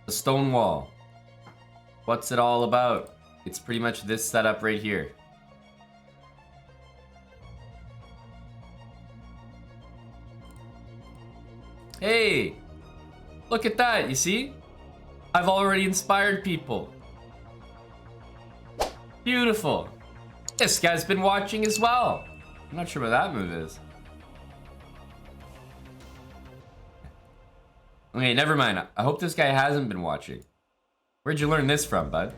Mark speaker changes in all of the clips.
Speaker 1: The Stonewall. What's it all about? It's pretty much this setup right here. Hey! Look at that, you see? I've already inspired people. Beautiful. This guy's been watching as well. I'm not sure what that move is. Okay, never mind. I hope this guy hasn't been watching. Where'd you learn this from, bud?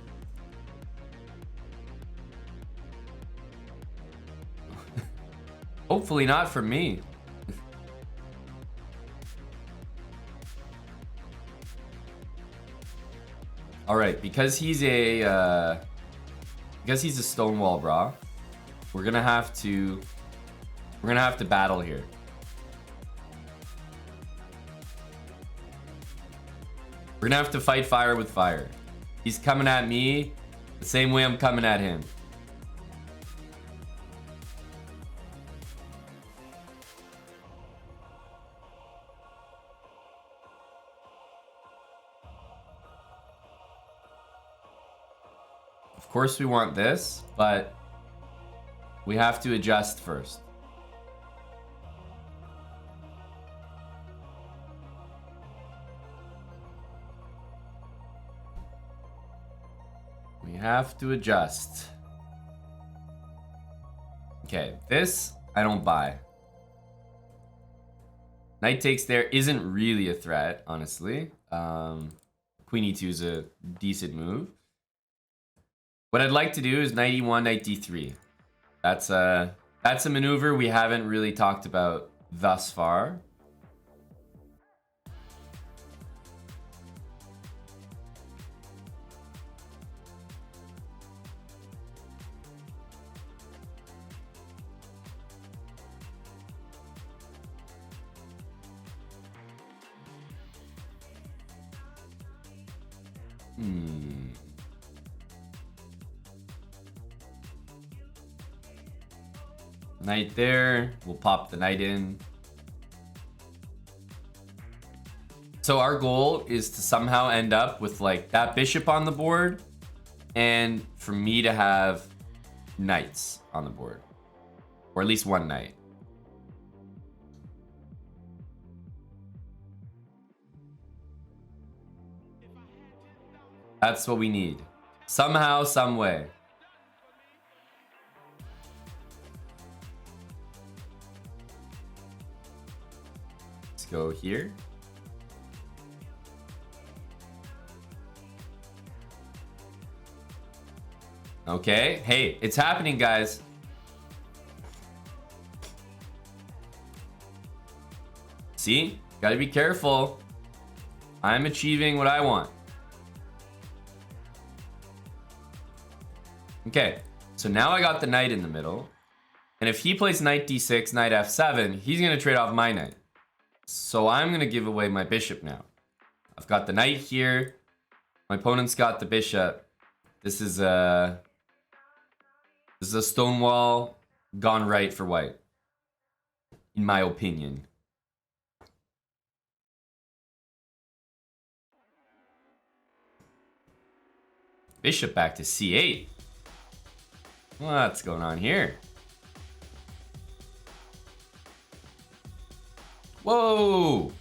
Speaker 1: Hopefully not from me. All right, because he's a Stonewall brah, we're gonna have to battle here. We're gonna have to fight fire with fire. He's coming at me the same way I'm coming at him. Of course we want this, but we have to adjust first. We have to adjust. Okay, this I don't buy. Knight takes there isn't really a threat, honestly. Queen e2 is a decent move. What I'd like to do is knight e1, knight d3. That's a maneuver we haven't really talked about thus far. Knight there. We'll pop the knight in. So our goal is to somehow end up with like that bishop on the board, and for me to have knights on the board, or at least one knight. That's what we need. Somehow, some way. Let's go here. Okay. Hey, it's happening, guys. See? Gotta be careful. I'm achieving what I want. Okay, so now I got the knight in the middle. And if he plays knight d6, knight f7, he's going to trade off my knight. So I'm going to give away my bishop now. I've got the knight here. My opponent's got the bishop. This is a Stonewall gone right for white, in my opinion. Bishop back to c8. What's going on here? Whoa!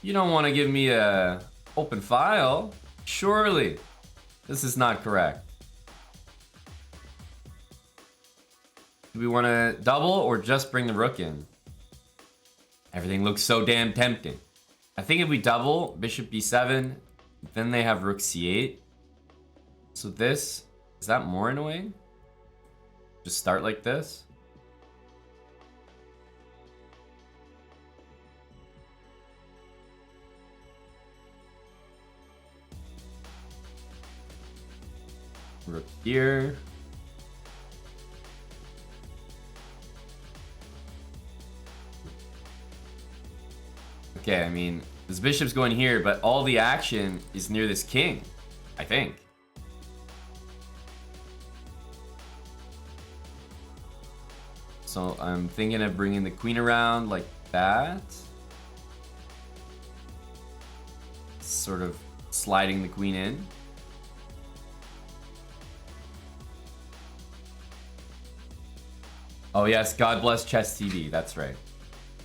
Speaker 1: You don't want to give me a open file? Surely. This is not correct. Do we want to double or just bring the rook in? Everything looks so damn tempting. I think if we double, bishop b7, then they have rook c8. So this, is that more annoying? Just start like this? Rook here. Okay, I mean, this bishop's going here, but all the action is near this king, I think. So I'm thinking of bringing the queen around like that. Sort of sliding the queen in. Oh yes, God bless Chess TV. That's right.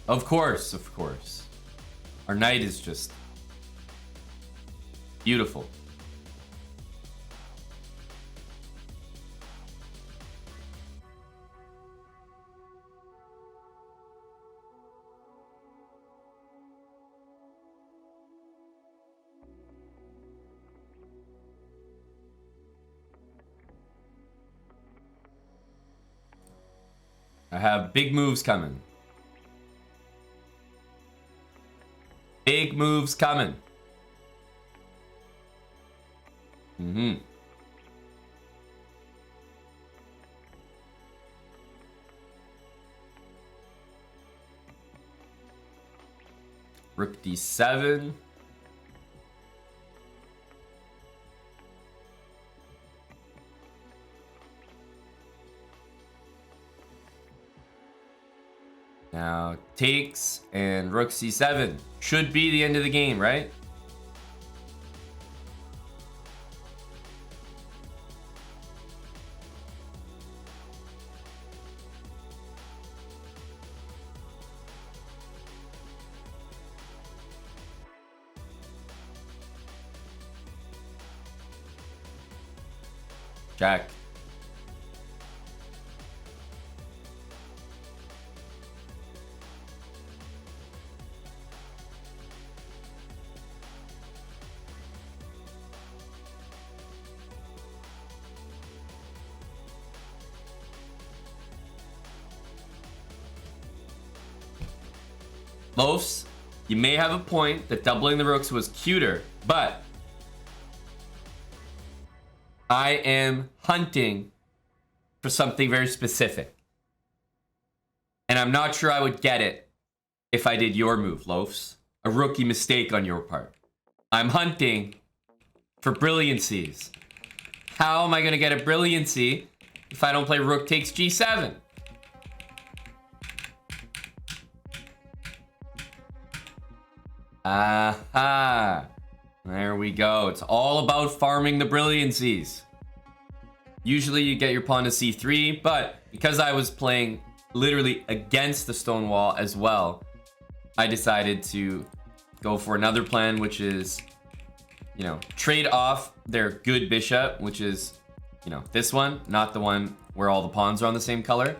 Speaker 1: Of course, of course. Our knight is just beautiful. I have big moves coming. Big moves coming. Rook d7. Now takes and rook c7. Should be the end of the game, right? Jack. Loafs, you may have a point that doubling the rooks was cuter, but I am hunting for something very specific. And I'm not sure I would get it if I did your move, Loafs. A rookie mistake on your part. I'm hunting for brilliancies. How am I going to get a brilliancy if I don't play rook takes g7? Aha. There we go. It's all about farming the brilliancies. Usually you get your pawn to c3, but because I was playing literally against the Stonewall as well, I decided to go for another plan, which is, you know, trade off their good bishop, which is, you know, this one, not the one where all the pawns are on the same color.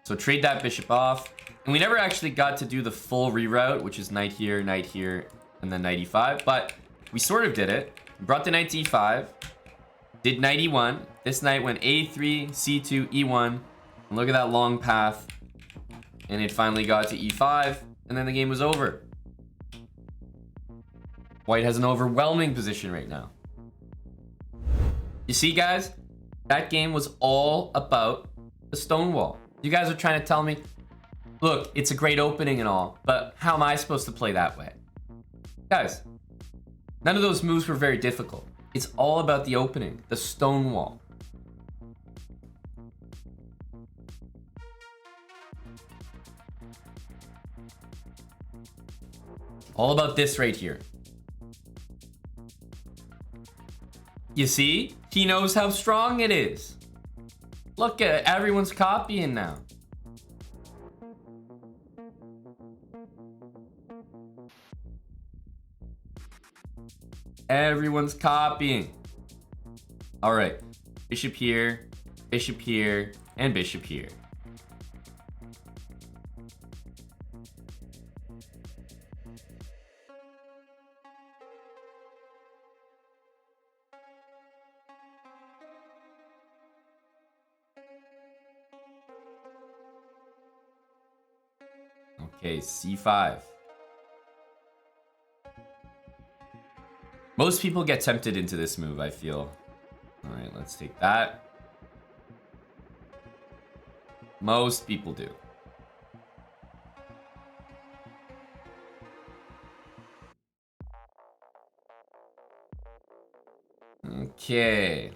Speaker 1: So trade that bishop off. And we never actually got to do the full reroute, which is knight here, and then knight e5. But we sort of did it. Brought the knight to e5. Did knight e1. This knight went a3, c2, e1. And look at that long path. And it finally got to e5. And then the game was over. White has an overwhelming position right now. You see, guys? That game was all about the Stonewall. You guys are trying to tell me, look, it's a great opening and all, but how am I supposed to play that way? Guys, none of those moves were very difficult. It's all about the opening, the Stonewall. All about this right here. You see? He knows how strong it is. Look at it. Everyone's copying now. Everyone's copying. All right. Bishop here, and bishop here. Okay, c5. Most people get tempted into this move, I feel. All right, let's take that. Most people do. Okay.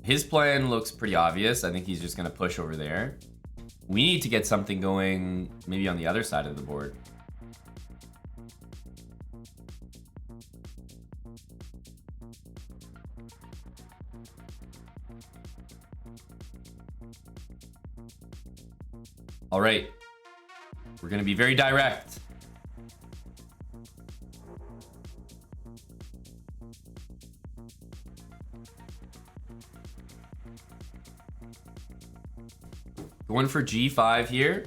Speaker 1: His plan looks pretty obvious. I think he's just going to push over there. We need to get something going maybe on the other side of the board. All right. We're going to be very direct. Going for G5 here.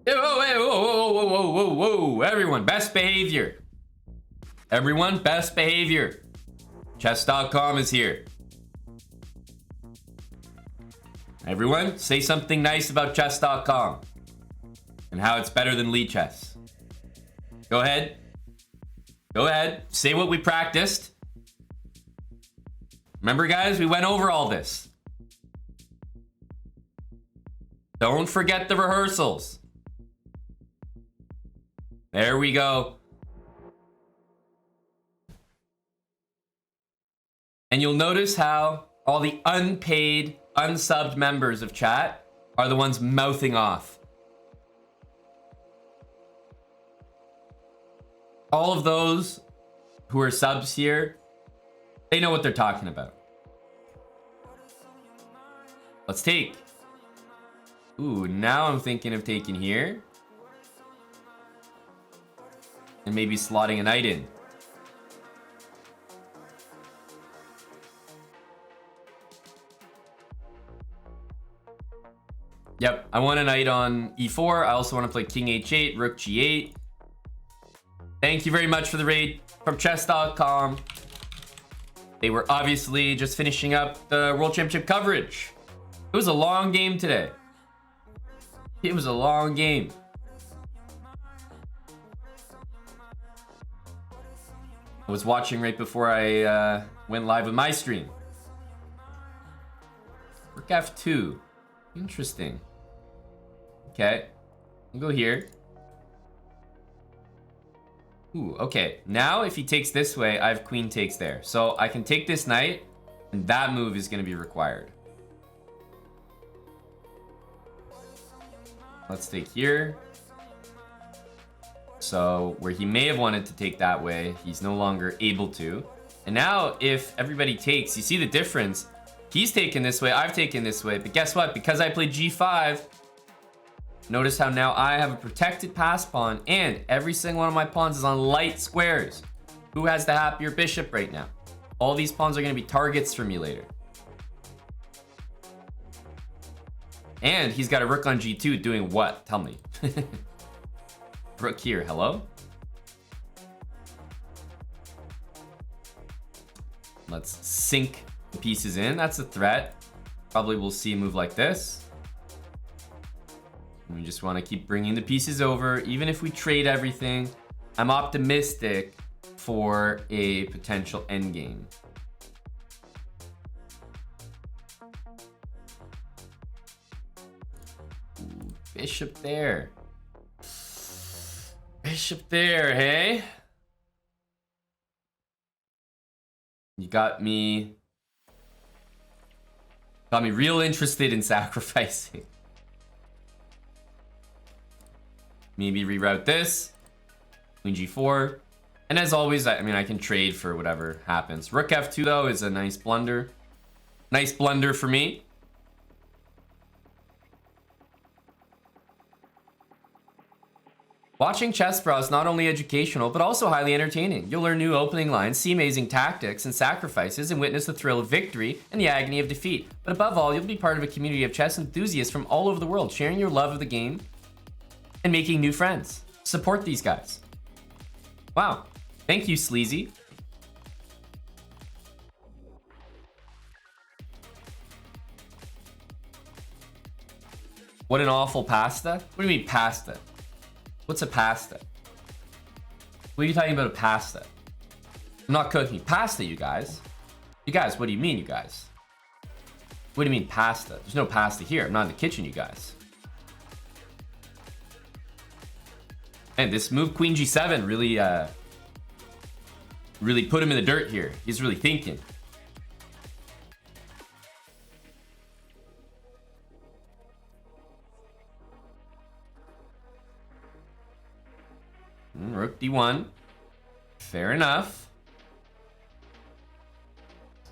Speaker 1: Whoa. Everyone, best behavior. Everyone, best behavior. Chess.com is here. Everyone, say something nice about chess.com and how it's better than Lee Chess. Go ahead. Go ahead. Say what we practiced. Remember, guys, we went over all this. Don't forget the rehearsals. There we go. And you'll notice how all the unpaid, unsubbed members of chat are the ones mouthing off. All of those who are subs here, they know what they're talking about. Let's take. Ooh, now I'm thinking of taking here. And maybe slotting a knight in. Yep, I want a knight on e4. I also want to play king h8, rook g8. Thank you very much for the raid from chess.com. They were obviously just finishing up the World Championship coverage. It was a long game today. It was a long game. I was watching right before I went live with my stream. Rook f2. Interesting. Okay. I'll go here. Ooh, okay. Now if he takes this way, I have queen takes there. So I can take this knight, and that move is going to be required. Let's take here. So where he may have wanted to take that way, he's no longer able to. And now if everybody takes, you see the difference. He's taken this way, I've taken this way. But guess what? Because I played g5, notice how now I have a protected pass pawn, and every single one of my pawns is on light squares. Who has the happier bishop right now? All these pawns are going to be targets for me later. And he's got a rook on g2 doing what? Tell me. Rook here, hello? Let's sink the pieces in. That's a threat. Probably we'll see a move like this. We just want to keep bringing the pieces over. Even if we trade everything, I'm optimistic for a potential endgame. Ooh, bishop there. Bishop there, hey? You got me real interested in sacrificing. Maybe reroute this. Queen g4. And as always, I mean, I can trade for whatever happens. Rook f2, though, is a nice blunder. Nice blunder for me. Watching chessbrah is not only educational, but also highly entertaining. You'll learn new opening lines, see amazing tactics and sacrifices, and witness the thrill of victory and the agony of defeat. But above all, you'll be part of a community of chess enthusiasts from all over the world, sharing your love of the game and making new friends. Support these guys. Wow. Thank you, Sleazy. What an awful pasta? What do you mean pasta? What's a pasta? What are you talking about, a pasta? I'm not cooking pasta, you guys. You guys, what do you mean, you guys? What do you mean pasta? There's no pasta here. I'm not in the kitchen, you guys. And this move, queen g7, really put him in the dirt here. He's really thinking. Rook d1. Fair enough.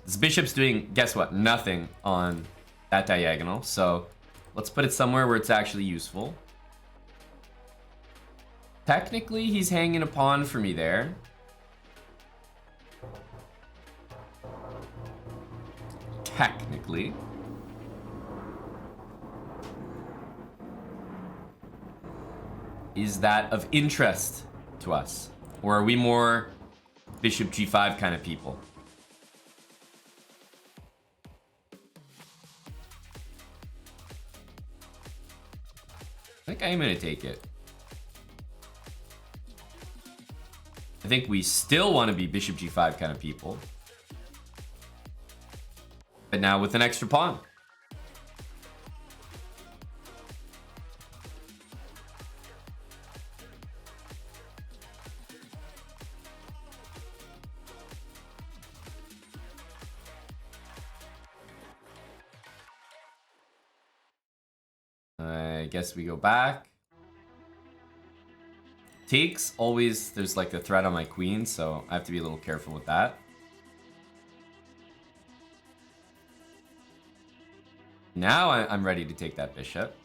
Speaker 1: This bishop's doing, guess what? Nothing on that diagonal. So let's put it somewhere where it's actually useful. Technically, he's hanging a pawn for me there. Technically. Is that of interest to us? Or are we more bishop g5 kind of people? I think I am going to take it. I think we still want to be bishop g5 kind of people. But now with an extra pawn. I guess we go back. Takes, always, there's like a threat on my queen, so I have to be a little careful with that. Now I'm ready to take that bishop.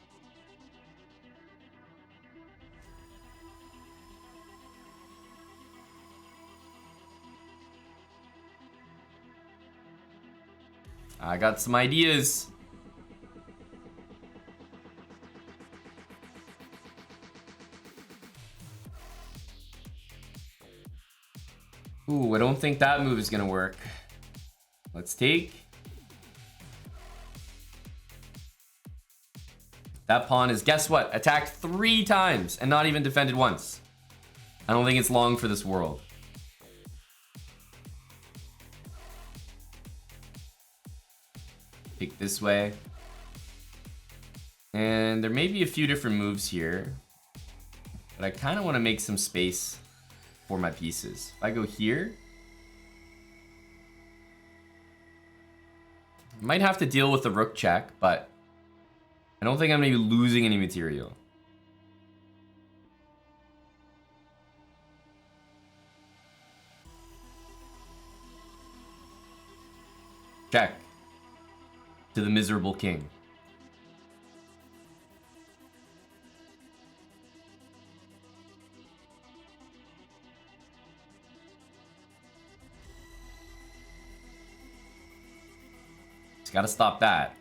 Speaker 1: I got some ideas. Ooh, I don't think that move is gonna work. Let's take. That pawn is, guess what? Attacked 3 times and not even defended once. I don't think it's long for this world. Take this way. And there may be a few different moves here, but I kind of want to make some space for my pieces. If I go here, I might have to deal with the rook check, but I don't think I'm going to be losing any material. Check to the miserable king. Just got to stop that.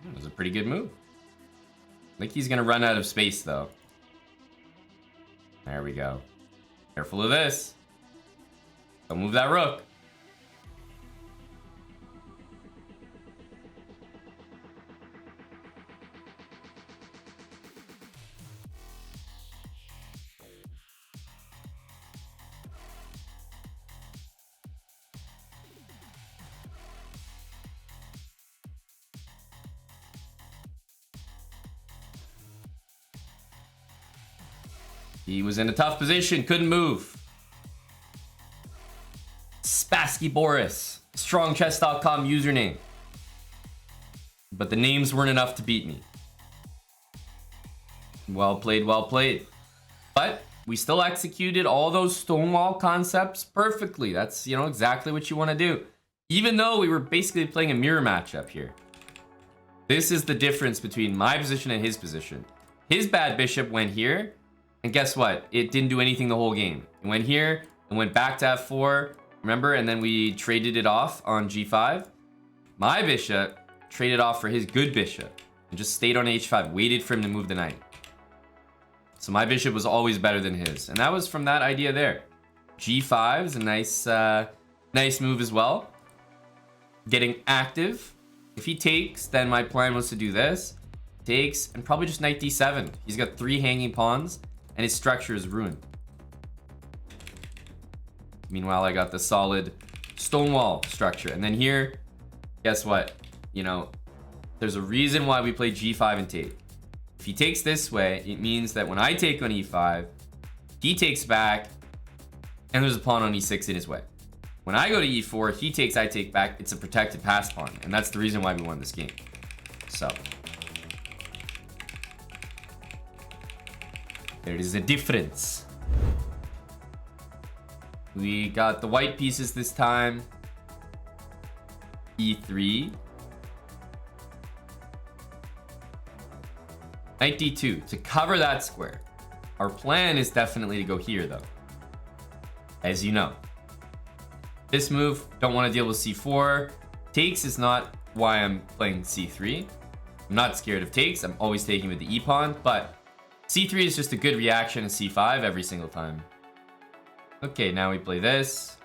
Speaker 1: That was a pretty good move. I think he's going to run out of space, though. There we go. Careful of this. Don't move that rook. He was in a tough position, couldn't move. Spassky Boris, strongchess.com username. But the names weren't enough to beat me. Well played, well played. But we still executed all those Stonewall concepts perfectly. That's, you know, exactly what you want to do. Even though we were basically playing a mirror matchup here. This is the difference between my position and his position. His bad bishop went here. And guess what? It didn't do anything the whole game. It went here and went back to f4. Remember? And then we traded it off on g5. My bishop traded off for his good bishop and just stayed on h5, waited for him to move the knight. So my bishop was always better than his. And that was from that idea there. g5 is a nice move as well. Getting active. If he takes, then my plan was to do this. Takes, and probably just knight d7. He's got 3 hanging pawns. And his structure is ruined. Meanwhile, I got the solid Stonewall structure. And then here, guess what? You know, there's a reason why we play g5 and take. If he takes this way, it means that when I take on e5, he takes back, and there's a pawn on e6 in his way. When I go to e4, he takes, I take back. It's a protected pass pawn. And that's the reason why we won this game. So there is a difference. We got the white pieces this time. E3. Knight D2 to cover that square. Our plan is definitely to go here though. As you know. This move, don't want to deal with C4. Takes is not why I'm playing C3. I'm not scared of takes. I'm always taking with the E pawn, but C3 is just a good reaction to C5 every single time. Okay, now we play this.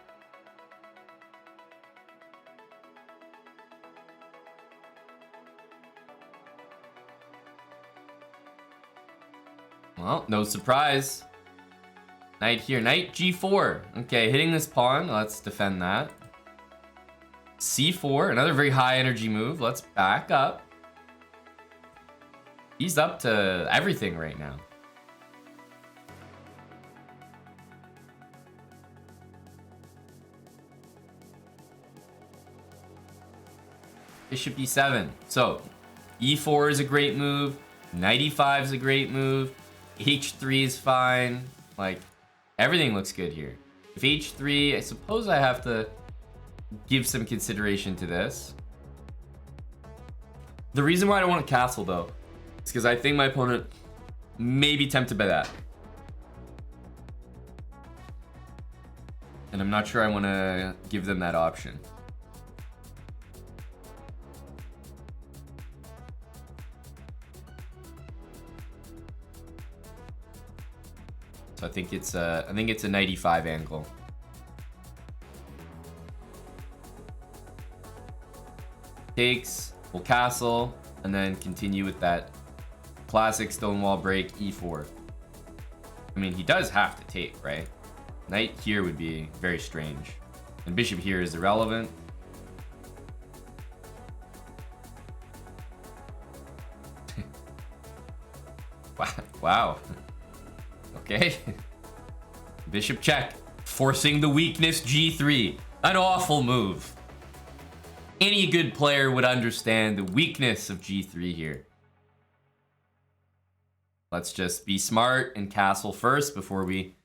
Speaker 1: Well, no surprise. Knight here, knight G4. Okay, hitting this pawn, let's defend that. C4, another very high energy move. Let's back up. He's up to everything right now. Bishop E7. So, E4 is a great move. Knight E5 is a great move. H3 is fine. Like, everything looks good here. If H3, I suppose I have to give some consideration to this. The reason why I don't want to castle, though, is because I think my opponent may be tempted by that. And I'm not sure I want to give them that option. So I think it's a 95 angle. Takes, we'll castle, and then continue with that classic Stonewall break E4. I mean, he does have to take, right? Knight here would be very strange. And bishop here is irrelevant. Wow. Okay. Bishop check. Forcing the weakness G3. An awful move. Any good player would understand the weakness of G3 here. Let's just be smart and castle first before we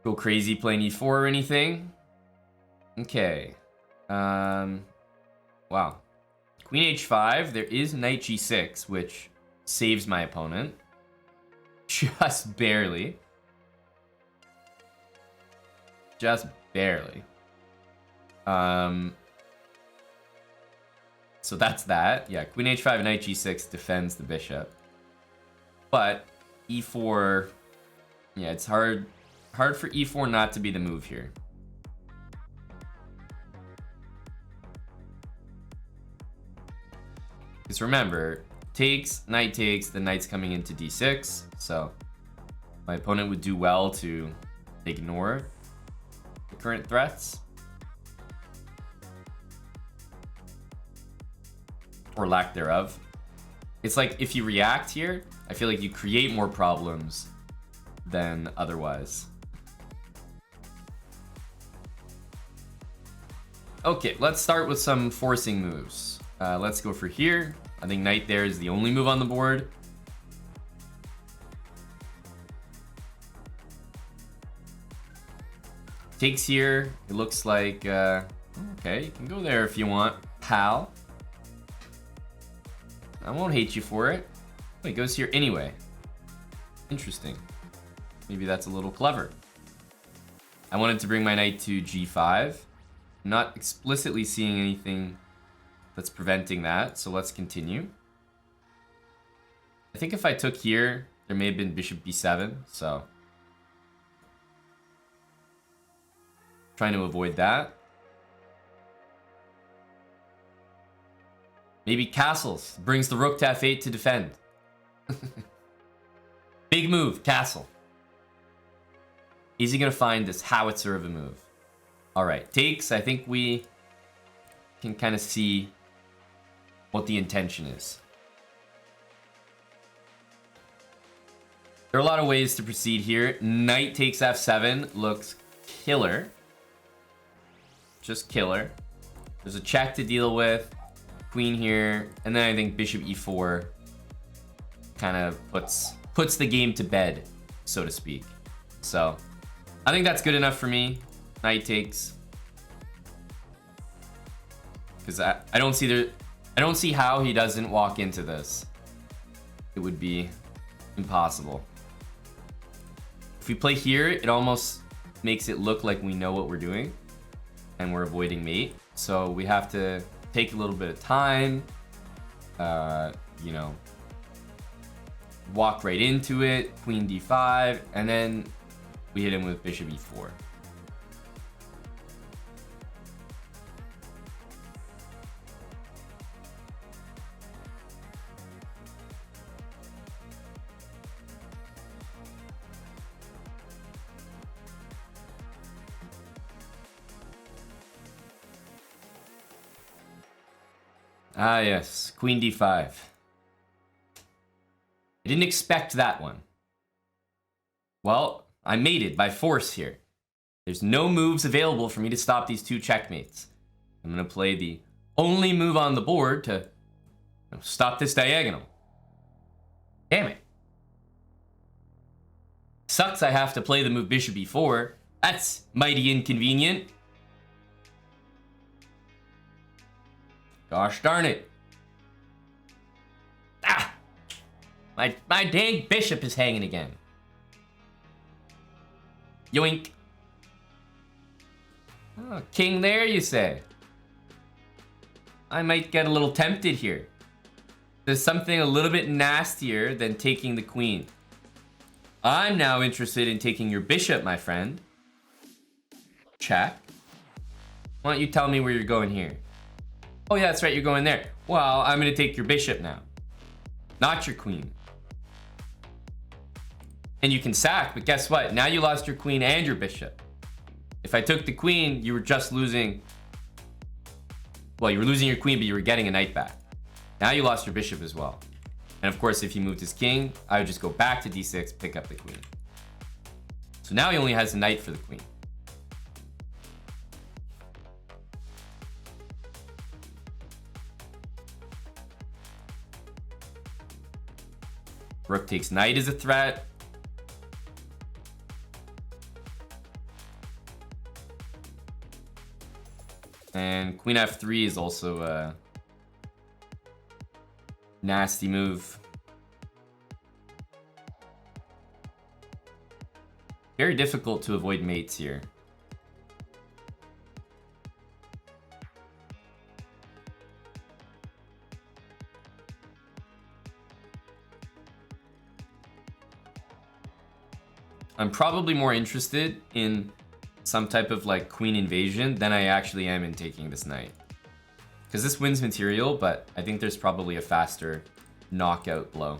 Speaker 1: go crazy playing E4 or anything. Okay. Wow. Queen H5. There is knight G6, which saves my opponent. Just barely. Just barely. So that's that. Yeah, Queen H5 and Knight G6 defends the bishop. But E4, yeah, it's hard for E4 not to be the move here. Because remember, takes, the knight's coming into D6, so my opponent would do well to ignore the current threats. Or lack thereof. It's like if you react here, I feel like you create more problems than otherwise. Okay, let's start with some forcing moves. Let's go for here. I think knight there is the only move on the board. Takes here. It looks like, okay, you can go there if you want, pal. I won't hate you for it. Oh, he goes here anyway. Interesting. Maybe that's a little clever. I wanted to bring my knight to G5. I'm not explicitly seeing anything that's preventing that, so let's continue. I think if I took here, there may have been bishop B7, so trying to avoid that. Maybe castles. Brings the rook to F8 to defend. Big move, castle. Is he going to find this howitzer of a move? Alright, takes. I think we can kind of see what the intention is. There are a lot of ways to proceed here. Knight takes F7 looks killer. Just killer. There's a check to deal with. Queen here, and then I think bishop E4 kind of puts the game to bed, so to speak. So I think that's good enough for me. Knight takes. Because I don't see how he doesn't walk into this. It would be impossible. If we play here, it almost makes it look like we know what we're doing. And we're avoiding mate. So we have to take a little bit of time. You know, walk right into it. Queen d5. And then we hit him with bishop e4. Ah, yes. Queen d5. I didn't expect that one. Well, I mated by force here. There's no moves available for me to stop these two checkmates. I'm going to play the only move on the board to stop this diagonal. Damn it. Sucks I have to play the move bishop e4. That's mighty inconvenient. Gosh darn it. Ah! My dang bishop is hanging again. Yoink. Oh, king there, you say? I might get a little tempted here. There's something a little bit nastier than taking the queen. I'm now interested in taking your bishop, my friend. Check. Why don't you tell me where you're going here? Oh yeah, that's right, you're going there. Well, I'm gonna take your bishop now. Not your queen. And you can sack, but guess what? Now you lost your queen and your bishop. If I took the queen, you were just losing... Well, you were losing your queen, but you were getting a knight back. Now you lost your bishop as well. And of course, if he moved his king, I would just go back to d6, pick up the queen. So now he only has a knight for the queen. Rook takes knight is a threat. And queen f3 is also a nasty move. Very difficult to avoid mates here. I'm probably more interested in some type of like queen invasion than I actually am in taking this knight. Because this wins material, but I think there's probably a faster knockout blow.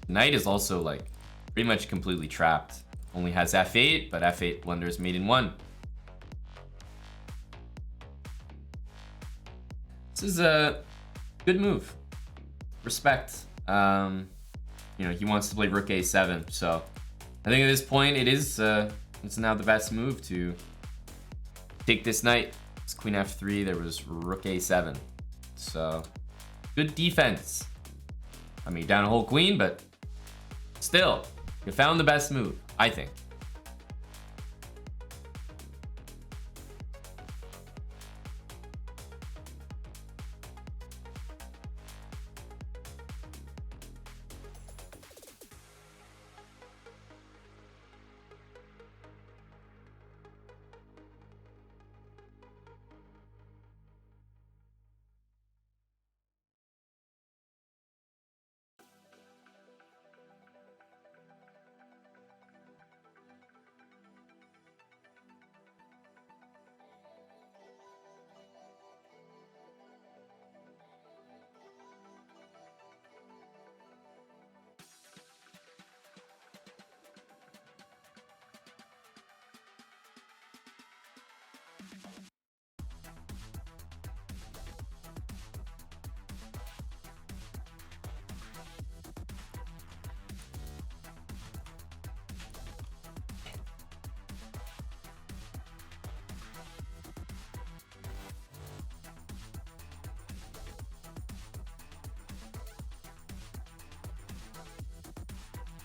Speaker 1: Knight is also like pretty much completely trapped. Only has f8, but f8 blunders mate in 1. This is a good move. Respect. You know, he wants to play rook a7, so I think at this point it's now the best move to take this knight. It's queen f3, there was rook a7. So good defense. I mean, down a whole queen, but still, you found the best move, I think.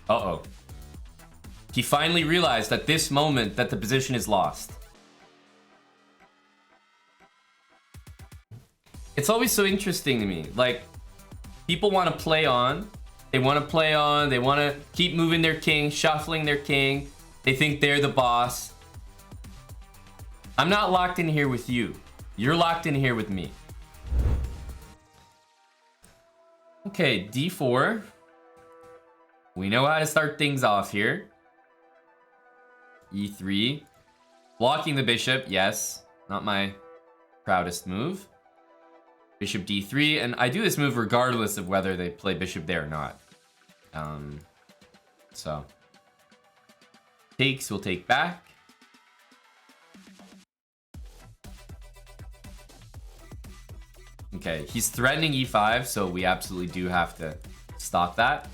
Speaker 1: Uh-oh. He finally realized at this moment that the position is lost. It's always so interesting to me. Like, people want to play on. They want to play on. They want to keep moving their king, shuffling their king. They think they're the boss. I'm not locked in here with you. You're locked in here with me. Okay, d4. We know how to start things off here. e3. Blocking the bishop, yes. Not my proudest move. Bishop d3, and I do this move regardless of whether they play bishop there or not. So. Takes, we'll take back. Okay, he's threatening e5, so we absolutely do have to stop that.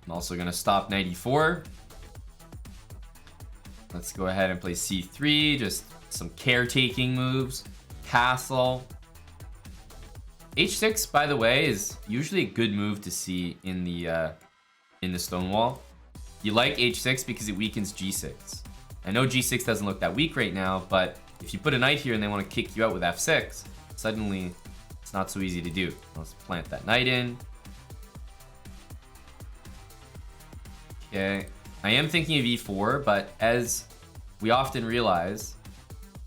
Speaker 1: I'm also going to stop knight e4. Let's go ahead and play c3, just some caretaking moves. Castle. h6, by the way, is usually a good move to see in the Stonewall. You like h6 because it weakens g6. I know g6 doesn't look that weak right now, but if you put a knight here and they want to kick you out with f6, suddenly it's not so easy to do. Let's plant that knight in. Okay, I am thinking of e4, but as we often realize,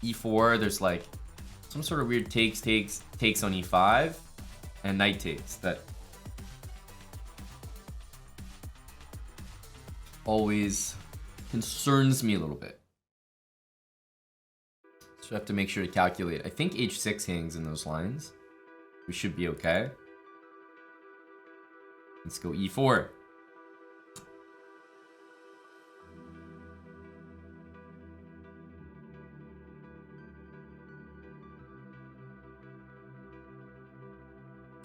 Speaker 1: e4, there's like some sort of weird takes on e5, and knight takes that always concerns me a little bit. So I have to make sure to calculate. I think h6 hangs in those lines. We should be okay. Let's go e4.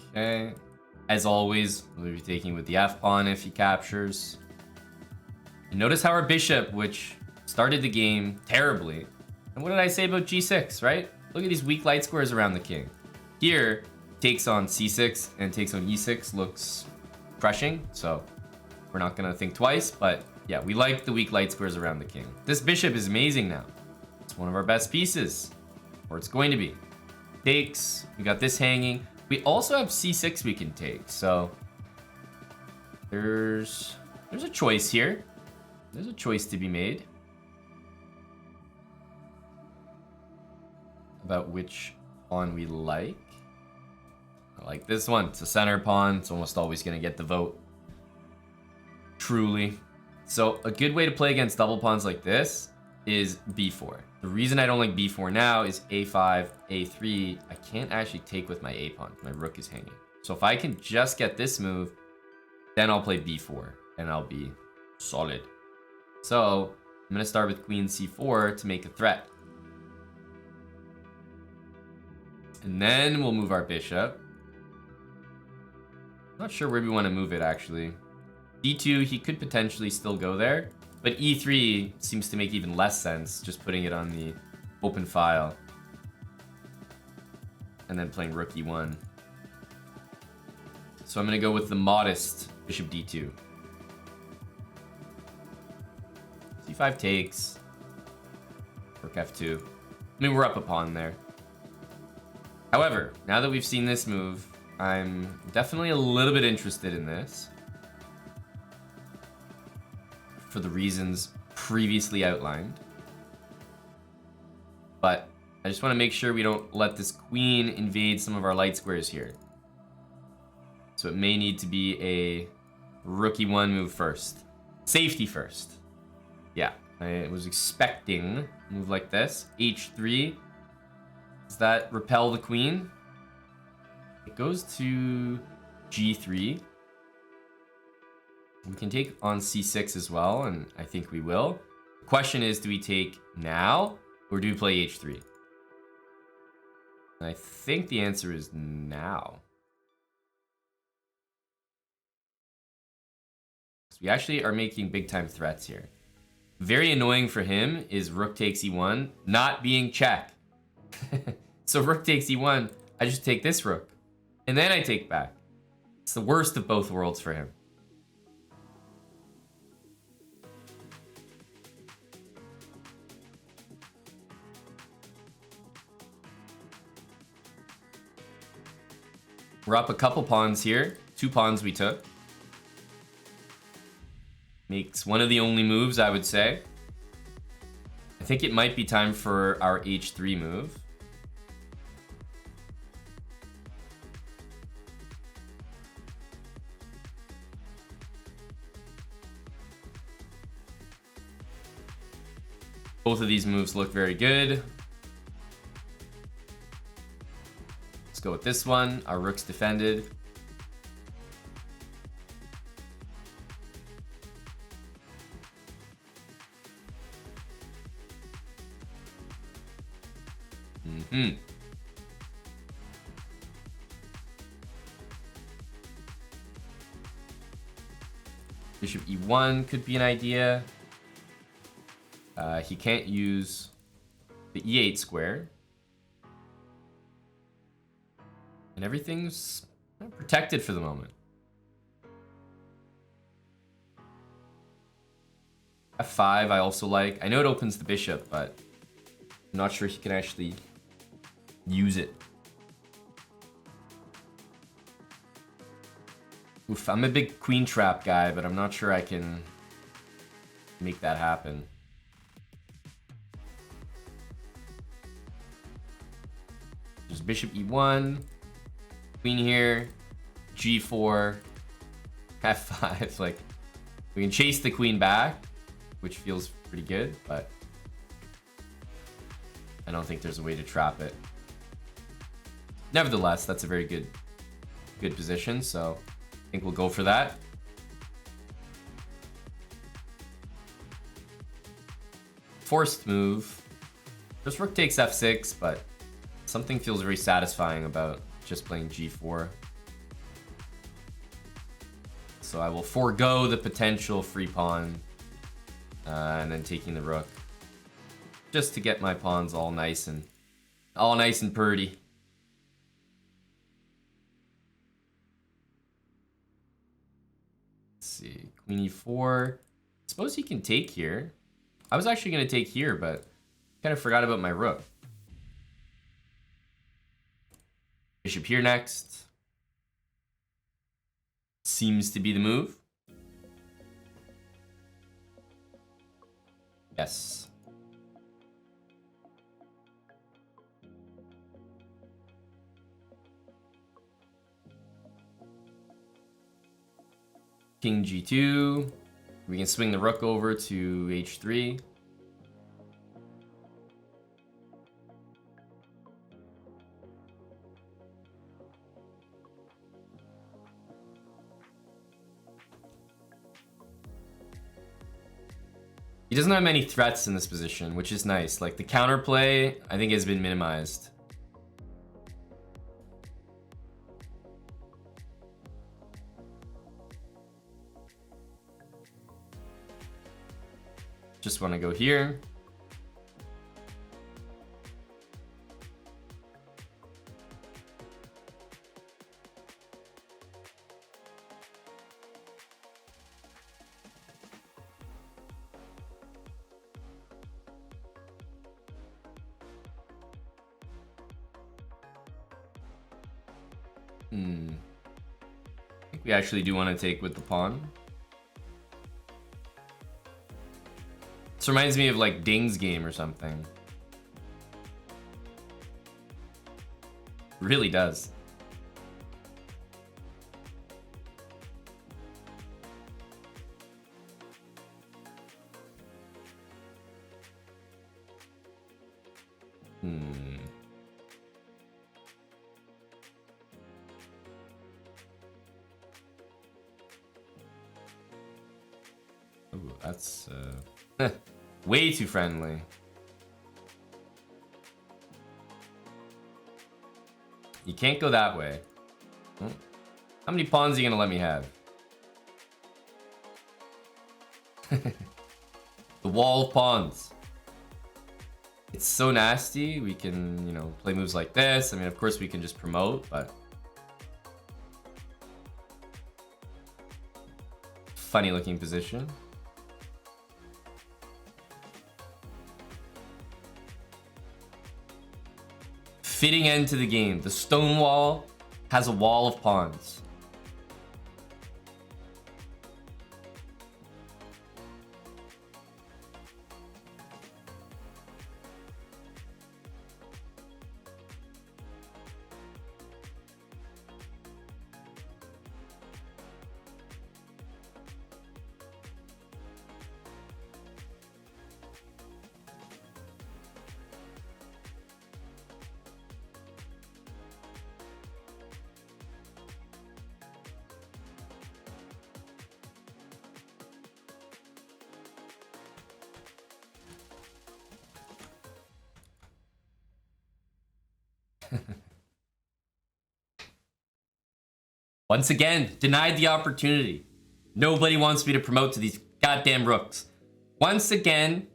Speaker 1: Okay. As always, we'll be taking with the f-pawn if he captures. And notice how our bishop, which started the game terribly. And what did I say about g6, right? Look at these weak light squares around the king. Here, takes on c6 and takes on e6 looks crushing. So we're not going to think twice. But yeah, we like the weak light squares around the king. This bishop is amazing now. It's one of our best pieces. Or it's going to be. Takes. We got this hanging. We also have c6 we can take. So there's a choice here. There's a choice to be made about which pawn we like. I like this one. It's a center pawn. It's almost always going to get the vote. Truly. So a good way to play against double pawns like this is b4. The reason I don't like b4 now is a5, a3. I can't actually take with my a pawn. My rook is hanging. So if I can just get this move, then I'll play b4 and I'll be solid. So I'm going to start with queen c4 to make a threat. And then we'll move our bishop. Not sure where we want to move it, actually. d2, he could potentially still go there. But e3 seems to make even less sense, just putting it on the open file. And then playing rook e1. So I'm going to go with the modest bishop d2. c5 takes. Rook f2. I mean, we're up a pawn there. However, now that we've seen this move, I'm definitely a little bit interested in this. For the reasons previously outlined. But I just want to make sure we don't let this queen invade some of our light squares here. So it may need to be a rook e1 move first. Safety first. Yeah, I was expecting a move like this. h3. Does that repel the queen? It goes to g3. We can take on c6 as well, and I think we will. The question is, do we take now, or do we play h3? And I think the answer is now. So we actually are making big-time threats here. Very annoying for him is rook takes e1 not being check. So rook takes e1. I just take this rook. And then I take back. It's the worst of both worlds for him. We're up a couple pawns here. 2 pawns we took. Makes one of the only moves, I would say. I think it might be time for our h3 move. Both of these moves look very good. Let's go with this one. Our rook's defended. Bishop e1 could be an idea. He can't use the e8 square. And everything's protected for the moment. f5 I also like. I know it opens the bishop, but I'm not sure he can actually use it. Oof, I'm a big queen trap guy, but I'm not sure I can make that happen. There's bishop e1, queen here, g4, f5. Like, we can chase the queen back, which feels pretty good, but I don't think there's a way to trap it. Nevertheless, that's a very good position, so I think we'll go for that. Forced move. Just rook takes f6, but something feels very satisfying about just playing g4. So I will forego the potential free pawn and then taking the rook, just to get my pawns all nice and purty. Let's see, queen e4. Suppose he can take here. I was actually going to take here, but kind of forgot about my rook. Bishop here next. Seems to be the move. Yes. King g2. We can swing the rook over to h3. He doesn't have many threats in this position, which is nice. Like, the counterplay, I think, has been minimized. Just want to go here. I think we actually do want to take with the pawn. This reminds me of like Ding's game or something. Really does. Ooh, that's way too friendly. You can't go that way. How many pawns are you gonna let me have? The wall of pawns. It's so nasty. We can, you know, play moves like this. I mean, of course we can just promote, but funny looking position. Fitting end to the game. The Stonewall has a wall of pawns. Once again, denied the opportunity. Nobody wants me to promote to these goddamn rooks. Once again,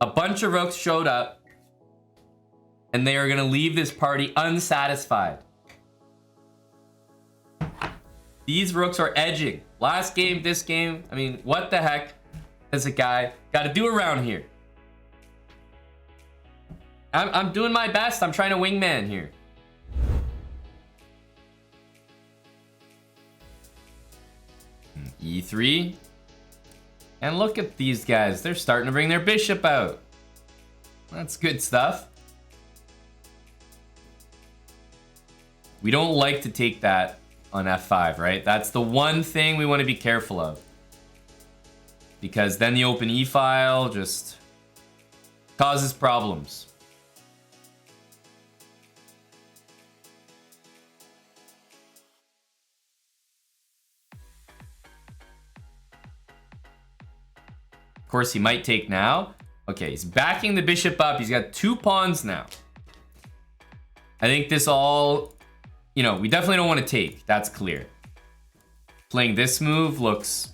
Speaker 1: a bunch of rooks showed up, and they are gonna leave this party unsatisfied. These rooks are edging. Last game, this game, I mean, what the heck does a guy gotta do around here? I'm doing my best. I'm trying to wingman here. E3. And look at these guys. They're starting to bring their bishop out. That's good stuff. We don't like to take that on F5, right? That's the one thing we want to be careful of. Because then the open E file just causes problems. Of course, he might take now. Okay, he's backing the bishop up. He's got 2 pawns now. I think this all, you know, we definitely don't want to take. That's clear. Playing this move looks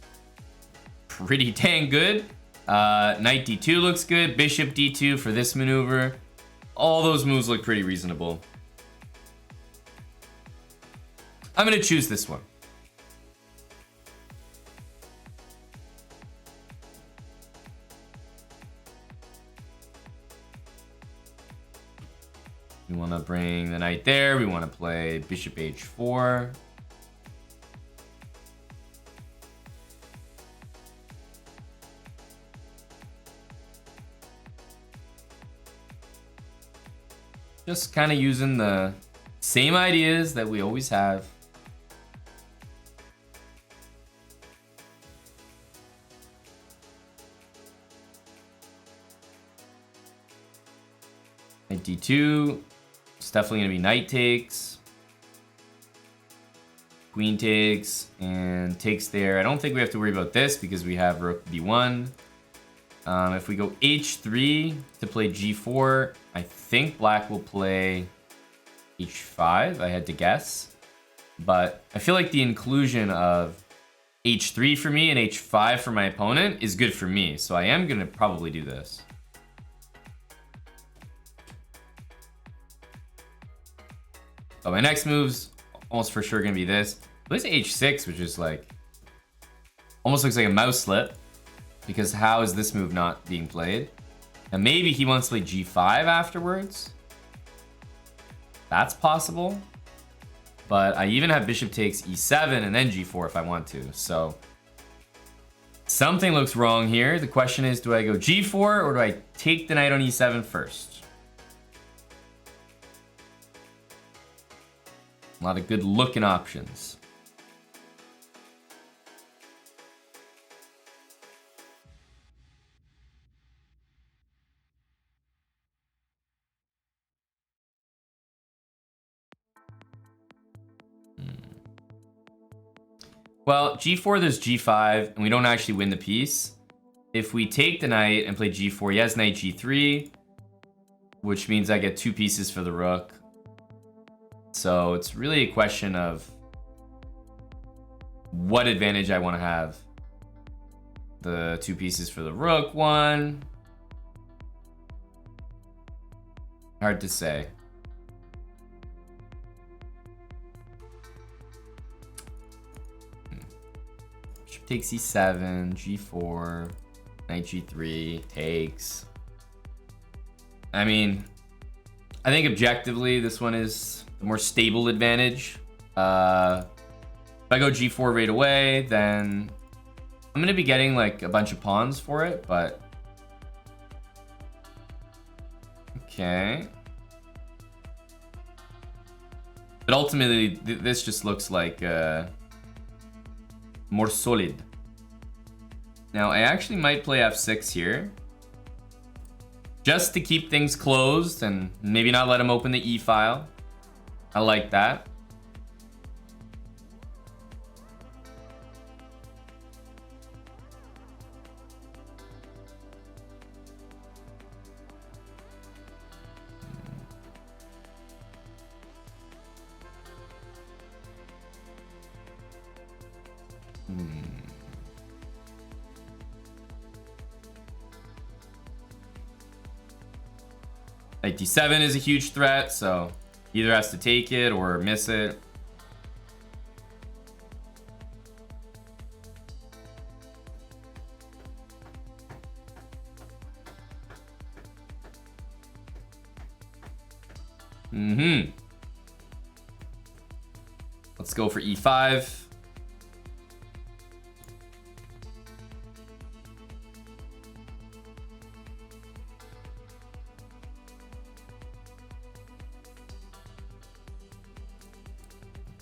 Speaker 1: pretty dang good. Knight D2 looks good. Bishop D2 for this maneuver. All those moves look pretty reasonable. I'm going to choose this one. We want to bring the knight there. We want to play bishop h4. Just kind of using the same ideas that we always have. Knight d2. It's definitely going to be knight takes. Queen takes and takes there. I don't think we have to worry about this because we have rook b1. If we go h3 to play g4, I think black will play h5. I had to guess. But I feel like the inclusion of h3 for me and h5 for my opponent is good for me. So I am going to probably do this. So my next move's almost for sure going to be this. This h6, which is like, almost looks like a mouse slip. Because how is this move not being played? And maybe he wants to play g5 afterwards. That's possible. But I even have bishop takes e7 and then g4 if I want to. So something looks wrong here. The question is, do I go g4 or do I take the knight on e7 first? A lot of good looking options. Well, g4, there's g5, and we don't actually win the piece. If we take the knight and play g4, he has knight g3, which means I get 2 pieces for the rook. So it's really a question of what advantage I want to have. The 2 pieces for the rook, 1. Hard to say. Bishop takes e7, g4, knight g3, takes. I mean, I think objectively this one is the more stable advantage. If I go g4 right away, then I'm gonna be getting like a bunch of pawns for it, but okay. But ultimately, this just looks like more solid. Now, I actually might play f6 here, just to keep things closed and maybe not let him open the e file. I like that. Knight d7 is a huge threat, so either has to take it or miss it. Let's go for e5.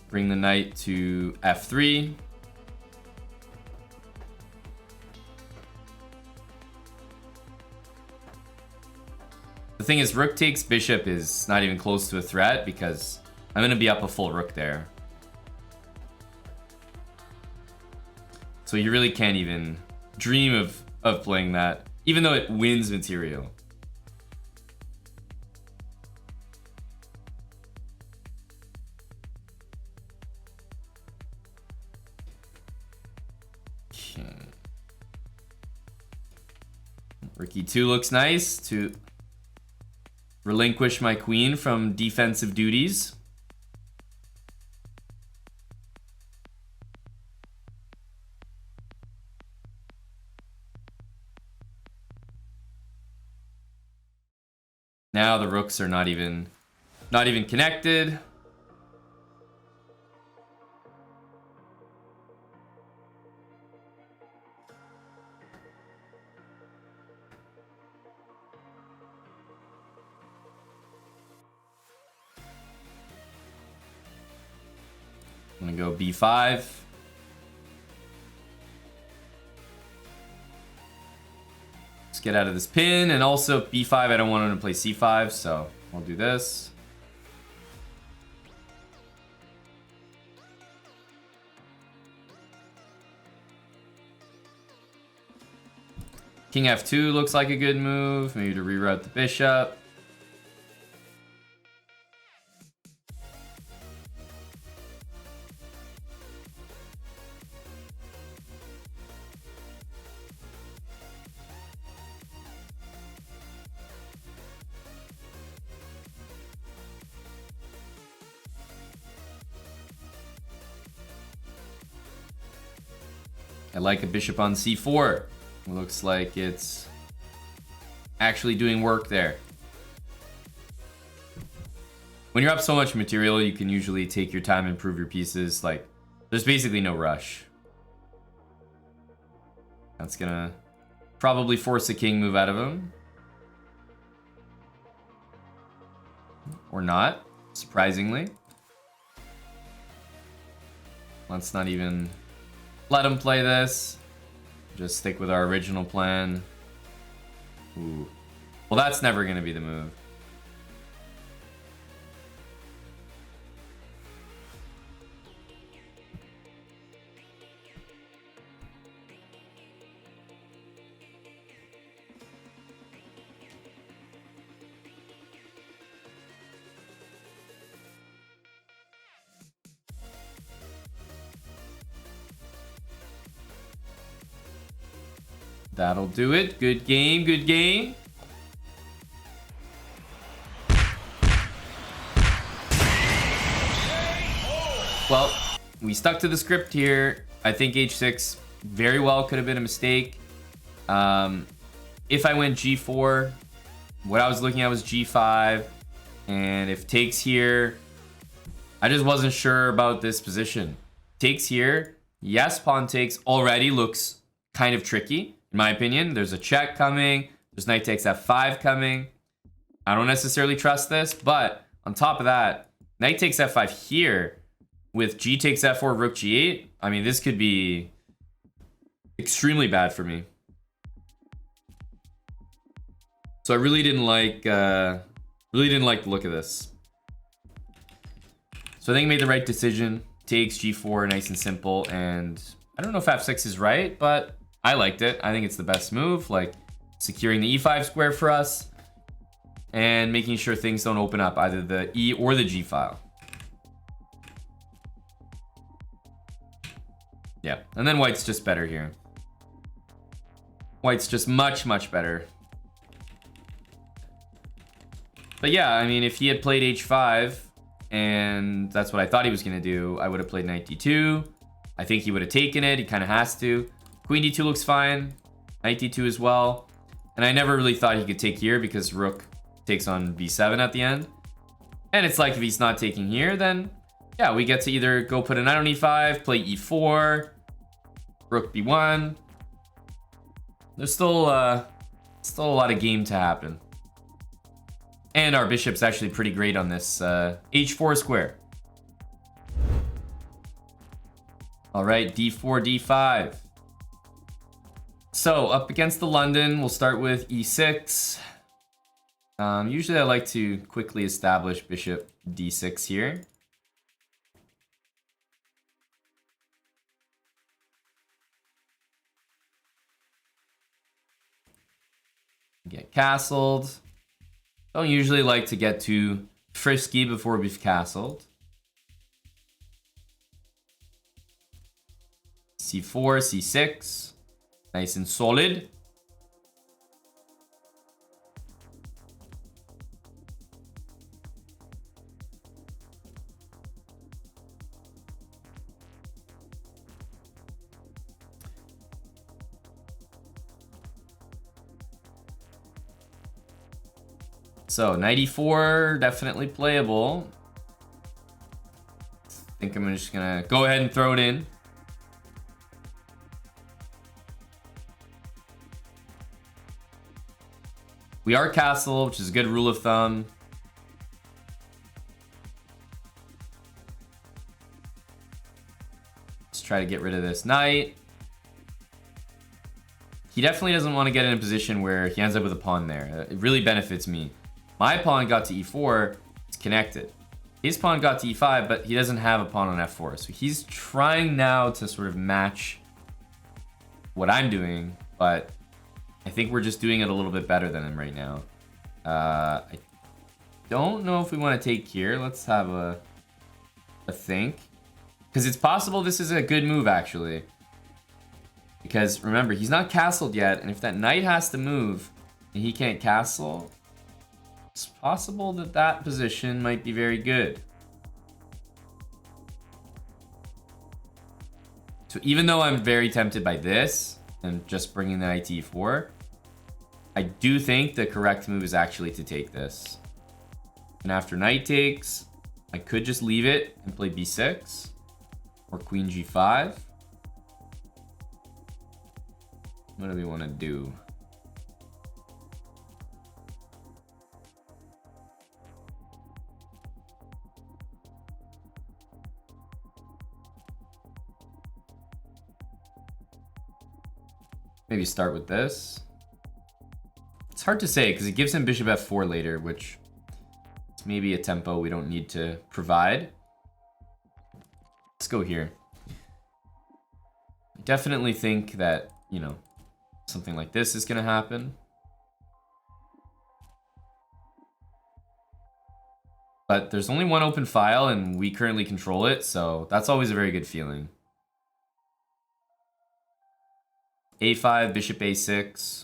Speaker 1: Bring the knight to f3. The thing is, rook takes bishop is not even close to a threat because I'm going to be up a full rook there. So you really can't even dream of playing that, even though it wins material. Rook e2 looks nice to relinquish my queen from defensive duties. Now the rooks are not even connected. I'm gonna go b5. Let's get out of this pin, and also b5, I don't want him to play c5, so I'll do this. King f2 looks like a good move, maybe to reroute the bishop. I like a bishop on c4. It looks like it's actually doing work there. When you're up so much material, you can usually take your time and improve your pieces. Like, there's basically no rush. That's gonna probably force a king move out of him. Or not, surprisingly. Let's not even let him play this. Just stick with our original plan. Ooh. Well, that's never going to be the move. That'll do it. Good game, good game. Well, we stuck to the script here. I think h6 very well could have been a mistake. If I went g4, what I was looking at was g5. And if takes here, I just wasn't sure about this position. Takes here, yes, pawn takes already looks kind of tricky, in my opinion. There's a check coming. There's knight takes f5 coming. I don't necessarily trust this, but on top of that, knight takes f5 here with g takes f4, rook g8. I mean, this could be extremely bad for me. So I really didn't like the look of this. So I think I made the right decision. Takes g4, nice and simple. And I don't know if f6 is right, but I liked it. I think it's the best move, like securing the e5 square for us and making sure things don't open up, either the e or the g file. Yeah, and then white's just better here. White's just much, much better. But yeah, I mean, if he had played h5, and that's what I thought he was going to do, I would have played knight d2. I think he would have taken it. He kind of has to. Queen d2 looks fine. Knight d2 as well. And I never really thought he could take here because rook takes on b7 at the end. And it's like if he's not taking here, then yeah, we get to either go put a knight on e5, play e4, rook b1. There's still a lot of game to happen. And our bishop's actually pretty great on this h4 square. All right, d4, d5. So up against the London, we'll start with e6. Usually I like to quickly establish bishop d6 here. Get castled. Don't usually like to get too frisky before we've castled. c4, c6. Nice and solid. So, knight e4, definitely playable. I think I'm just gonna go ahead and throw it in. We are castle, which is a good rule of thumb. Let's try to get rid of this knight. He definitely doesn't want to get in a position where he ends up with a pawn there. It really benefits me. My pawn got to e4, it's connected. His pawn got to e5, but he doesn't have a pawn on f4. So he's trying now to sort of match what I'm doing, but I think we're just doing it a little bit better than him right now. I don't know if we want to take here. Let's have a think. Because it's possible this is a good move, actually. Because remember, he's not castled yet, and if that knight has to move and he can't castle, it's possible that that position might be very good. So even though I'm very tempted by this and just bringing the knight to e4, I do think the correct move is actually to take this. And after knight takes, I could just leave it and play b6 or queen g5. What do we want to do? Maybe start with this. It's hard to say because it gives him bishop f4 later, which is maybe a tempo we don't need to provide. Let's go here. I definitely think that, you know, something like this is going to happen. But there's only one open file and we currently control it, so that's always a very good feeling. a5, bishop a6.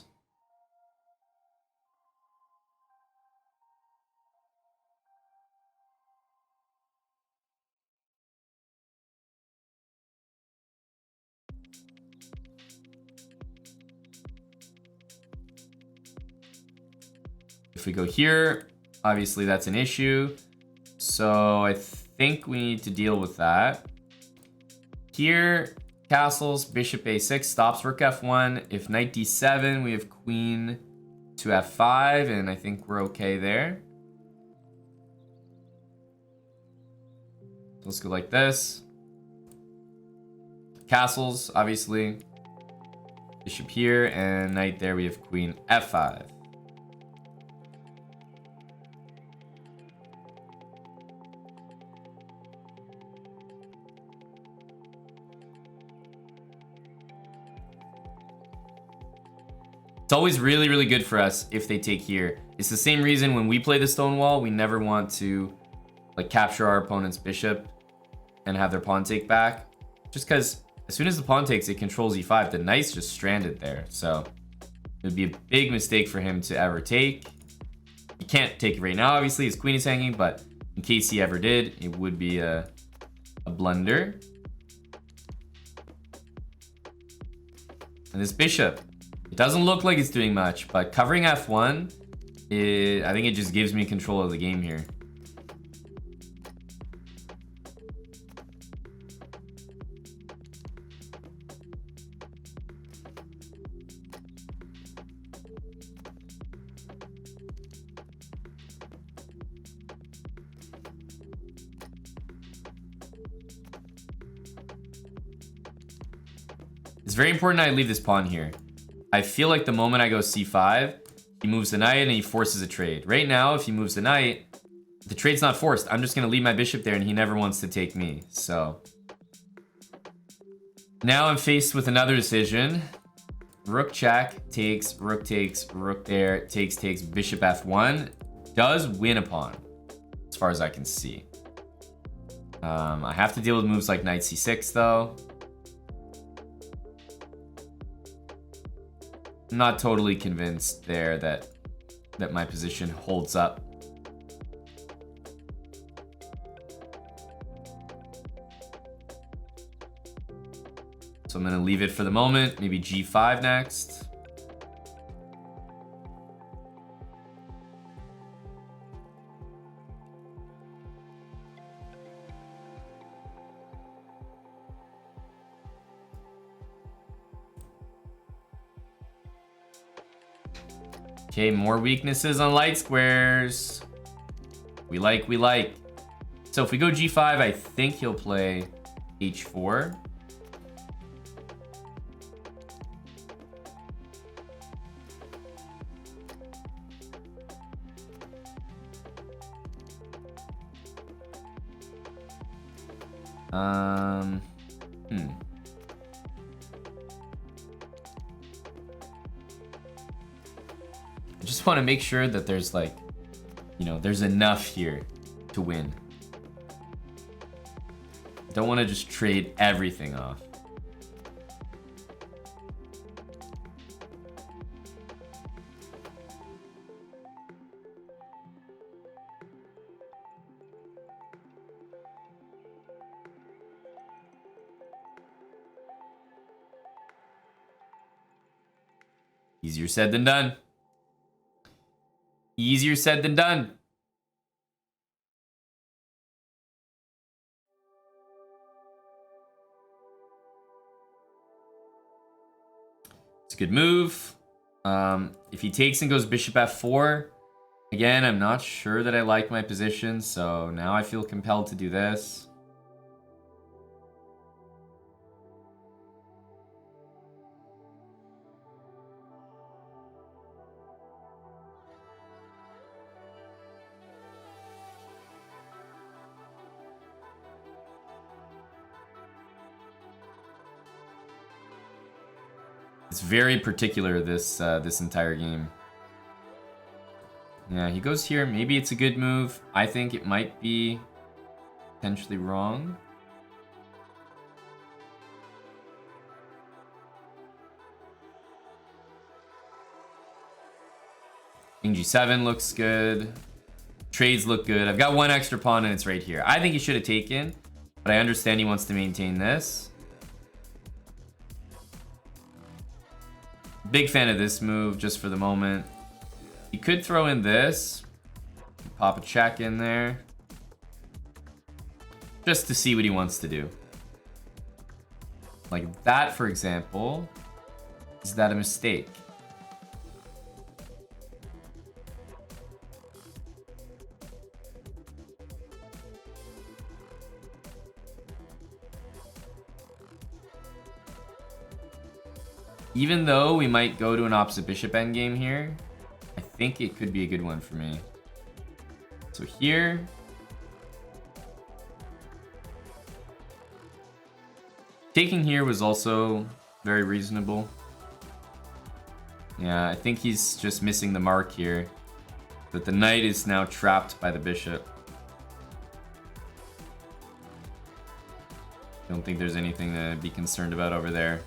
Speaker 1: If we go here, obviously that's an issue. So I think we need to deal with that. Here, castles, bishop a6 stops rook f1. If knight d7, we have queen to f5, and I think we're okay there. So let's go like this. Castles, obviously. Bishop here, and knight there, we have queen f5. It's always really, really good for us if they take here. It's the same reason when we play the Stonewall, we never want to like capture our opponent's bishop and have their pawn take back. Just because as soon as the pawn takes, it controls e5. The knight's just stranded there. So it would be a big mistake for him to ever take. He can't take it right now, obviously. His queen is hanging, but in case he ever did, it would be a blunder. And this bishop, it doesn't look like it's doing much, but covering f1, I think it just gives me control of the game here. It's very important I leave this pawn here. I feel like the moment I go c5, he moves the knight and he forces a trade. Right now, if he moves the knight, the trade's not forced. I'm just going to leave my bishop there and he never wants to take me. So now I'm faced with another decision. Rook check, takes, rook there, takes, bishop f1. Does win a pawn, as far as I can see. I have to deal with moves like knight c6 though. I'm not totally convinced there that my position holds up. So I'm going to leave it for the moment. Maybe g5 next. Okay, more weaknesses on light squares. We like. So if we go g5, I think he'll play h4. I just want to make sure that there's like, there's enough here to win. Don't want to just trade everything off. Easier said than done. Easier said than done. It's a good move. If he takes and goes bishop f4, again, I'm not sure that I like my position, so now I feel compelled to do this. It's very particular, this entire game. Yeah, he goes here. Maybe it's a good move. I think it might be potentially wrong. King g7 looks good. Trades look good. I've got one extra pawn and it's right here. I think he should have taken, but I understand he wants to maintain this. Big fan of this move just for the moment. He could throw in this. Pop a check in there. Just to see what he wants to do. Like that, for example. Is that a mistake? Even though we might go to an opposite bishop endgame here, I think it could be a good one for me. So here, taking here was also very reasonable. Yeah, I think he's just missing the mark here. But the knight is now trapped by the bishop. Don't think there's anything to be concerned about over there.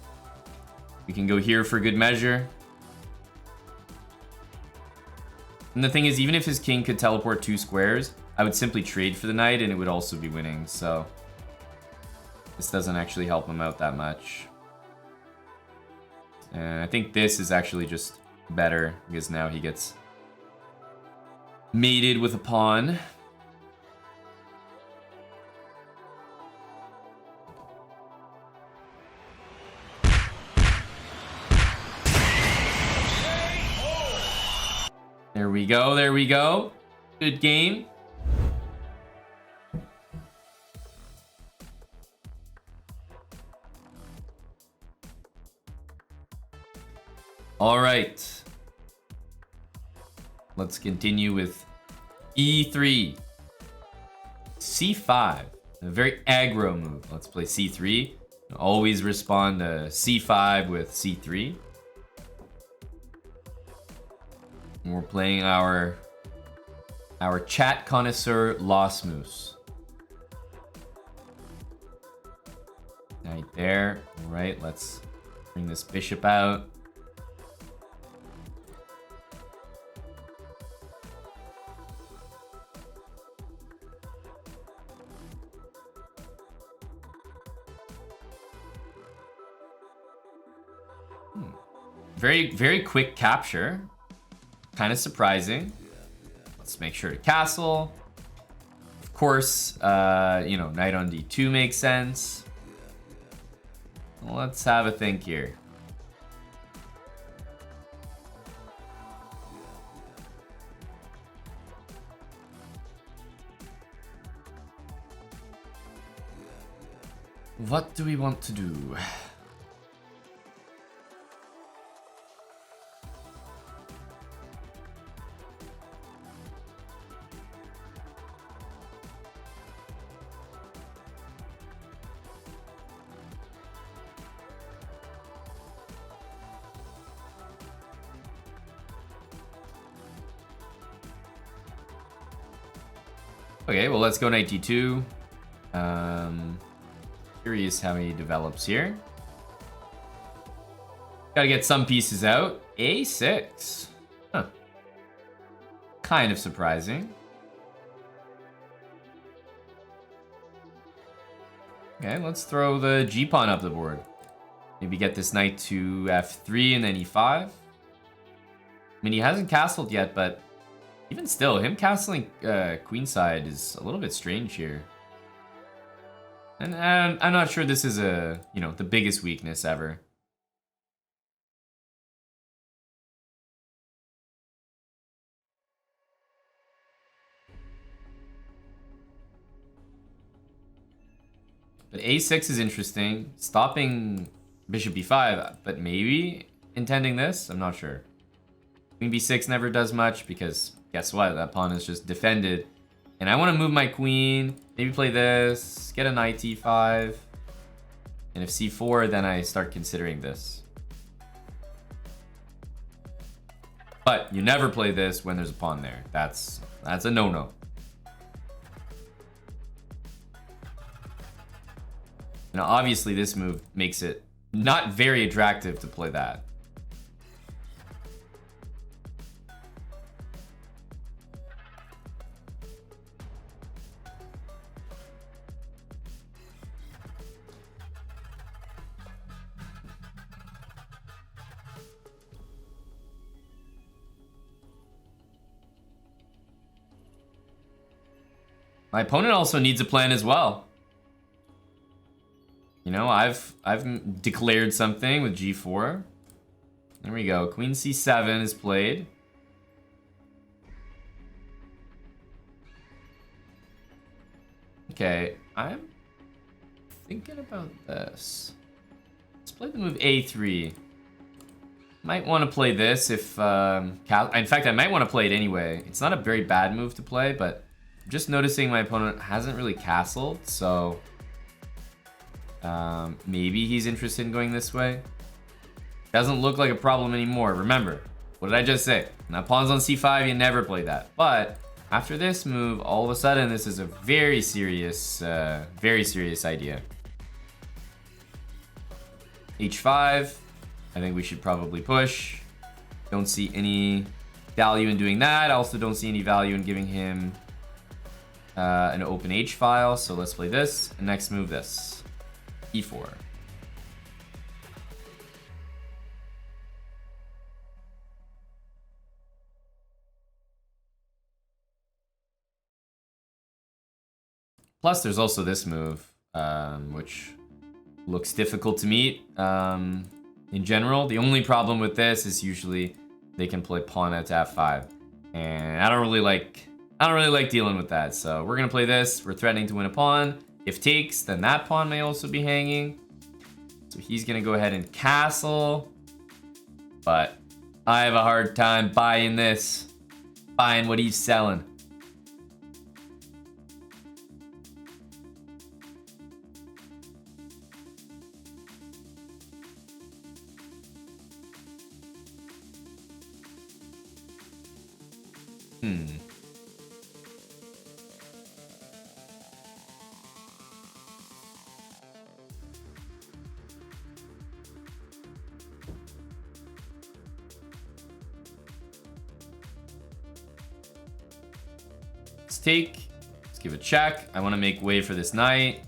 Speaker 1: We can go here for good measure. And the thing is, even if his king could teleport 2 squares, I would simply trade for the knight and it would also be winning, so this doesn't actually help him out that much. And I think this is actually just better because now he gets mated with a pawn. There we go, there we go. Good game. All right. Let's continue with E3. C5. A very aggro move. Let's play C3. Always respond to C5 with C3. We're playing our chat connoisseur Lost Moose. Right there. All right, let's bring this bishop out. Very, very quick capture. Kind of surprising. Let's make sure to castle. Of course, you know, knight on d2 makes sense. Let's have a think here. What do we want to do? Okay, well, let's go knight d2. Curious how he develops here. Gotta get some pieces out. A6. Huh. Kind of surprising. Okay, let's throw the g-pawn up the board. Maybe get this knight to f3 and then e5. I mean, he hasn't castled yet, but even still, him castling queenside is a little bit strange here. And I'm not sure this is the biggest weakness ever. But a6 is interesting. Stopping bishop b5, but maybe intending this? I'm not sure. Queen b6 never does much because guess what? That pawn is just defended. And I want to move my queen. Maybe play this. Get a knight e5. And if c4, then I start considering this. But you never play this when there's a pawn there. That's a no-no. Now, obviously, this move makes it not very attractive to play that. My opponent also needs a plan as well. You know, I've declared something with g4. There we go. Queen c7 is played. Okay, I'm thinking about this. Let's play the move a3. Might want to play this if... in fact, I might want to play it anyway. It's not a very bad move to play, but I'm just noticing my opponent hasn't really castled, so... maybe he's interested in going this way. Doesn't look like a problem anymore. Remember, what did I just say? Now pawns on c5, you never play that. But after this move, all of a sudden, this is a very serious idea. h5. I think we should probably push. Don't see any value in doing that. I also don't see any value in giving him an open h file. So let's play this. And next move this. e4. Plus, there's also this move, which looks difficult to meet. In general, the only problem with this is usually they can play pawn out to f5, and I don't really like dealing with that. So we're gonna play this. We're threatening to win a pawn. If takes, then that pawn may also be hanging. So he's gonna go ahead and castle, but I have a hard time buying this, buying what he's selling. Let's take. Let's give a check. I want to make way for this knight.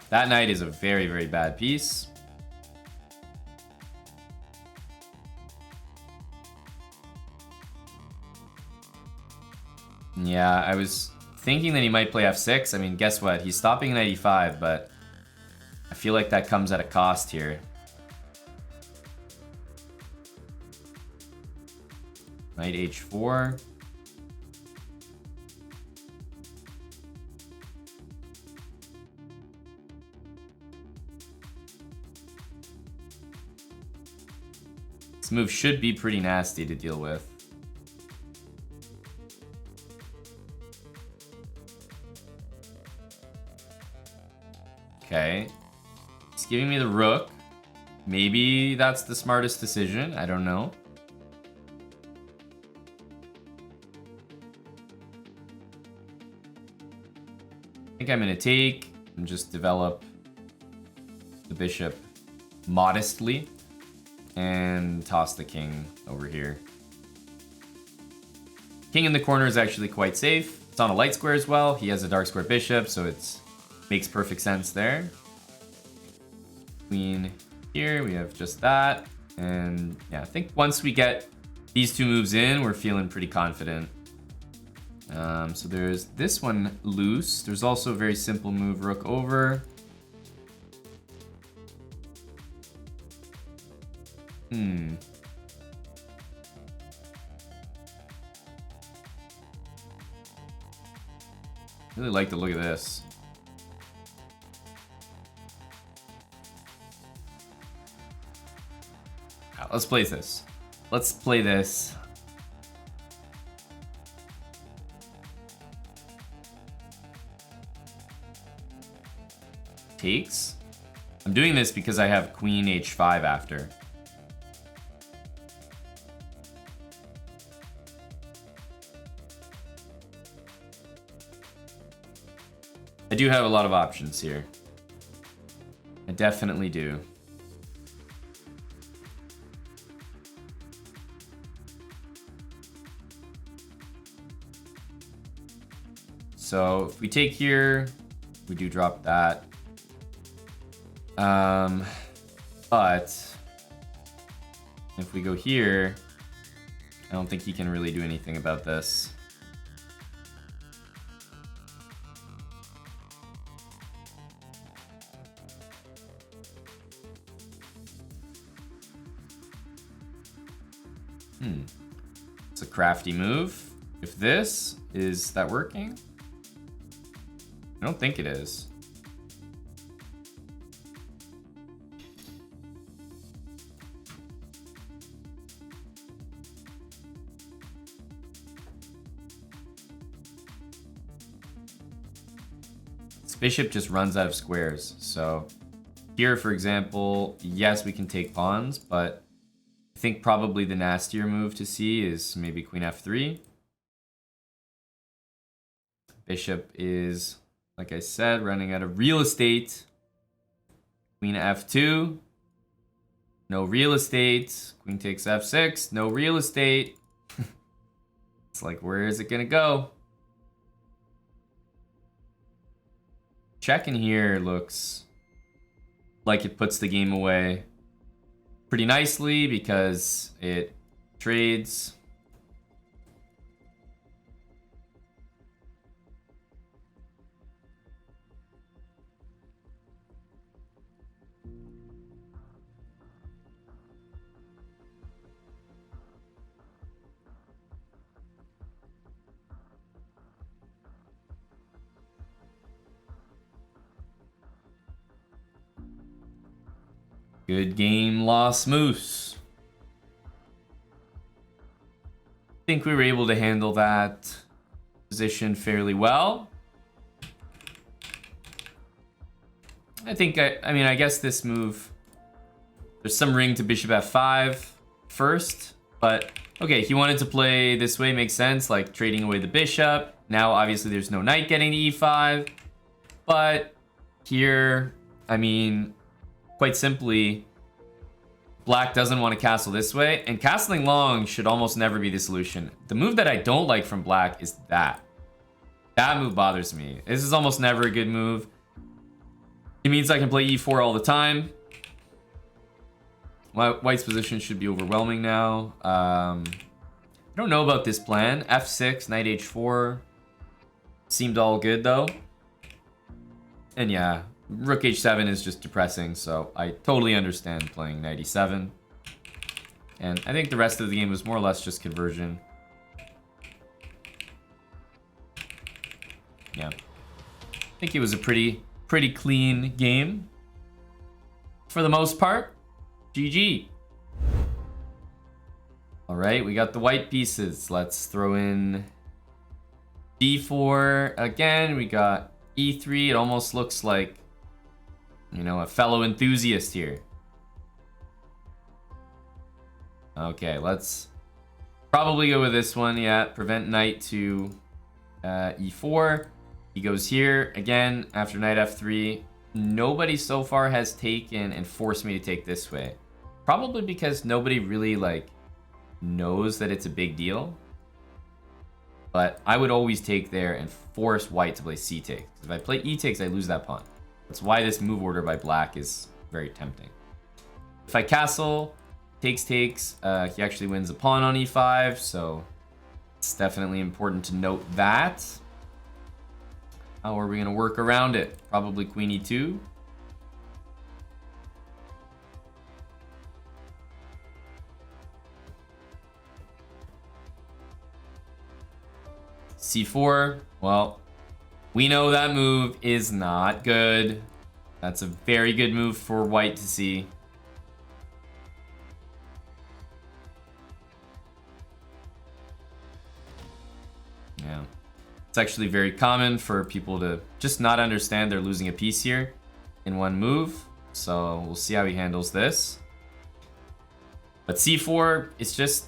Speaker 1: That knight is a very, very bad piece. Yeah, I was thinking that he might play f6. I mean, guess what? He's stopping knight e5, but I feel like that comes at a cost here. Knight h4. This move should be pretty nasty to deal with. Okay. It's giving me the rook. Maybe that's the smartest decision. I don't know. I think I'm going to take and just develop the bishop modestly and toss the king over here. King in the corner is actually quite safe. It's on a light square as well. He has a dark square bishop, so it's makes perfect sense there. Queen here, we have just that. And yeah, I think once we get these two moves in, we're feeling pretty confident. So there's this one loose. There's also a very simple move, rook over. Really like the look of this. Let's play this. Let's play this. Takes. I'm doing this because I have queen h5 after. I do have a lot of options here. I definitely do. So if we take here, we do drop that. But if we go here, I don't think he can really do anything about this. It's a crafty move. If this, is that working? I don't think it is. This bishop just runs out of squares. So here, for example, yes, we can take pawns, but I think probably the nastier move to see is maybe queen f3. Bishop is, like I said, running out of real estate. Queen f2. No real estate. Queen takes f6. No real estate. It's like, where is it going to go? Checking here looks like it puts the game away pretty nicely because it trades. Good game, Lost Moose. I think we were able to handle that position fairly well. I think, I mean, I guess this move, there's some ring to bishop f5 first, but okay, he wanted to play this way, makes sense, like trading away the bishop. Now, obviously, there's no knight getting to e5, but here, I mean, quite simply, black doesn't want to castle this way, and castling long should almost never be the solution. The move that I don't like from black is that. That move bothers me. This is almost never a good move. It means I can play e4 all the time. White's position should be overwhelming now. I don't know about this plan. f6, knight h4. Seemed all good, though. And yeah, rook h7 is just depressing, so I totally understand playing knight e7. And I think the rest of the game was more or less just conversion. Yeah. I think it was a pretty clean game. For the most part, GG. All right, we got the white pieces. Let's throw in d4 again. We got e3. It almost looks like, you know, a fellow enthusiast here. Okay, let's probably go with this one. Yeah, prevent knight to e4. He goes here again after knight f3. Nobody so far has taken and forced me to take this way. Probably because nobody really like knows that it's a big deal. But I would always take there and force white to play c takes. If I play e takes, I lose that pawn. That's why this move order by black is very tempting. If I castle, takes, he actually wins a pawn on e5, so it's definitely important to note that. How are we going to work around it? Probably queen e2. c4, well, we know that move is not good. That's a very good move for white to see. Yeah. It's actually very common for people to just not understand they're losing a piece here in one move. So we'll see how he handles this. But c4, it's just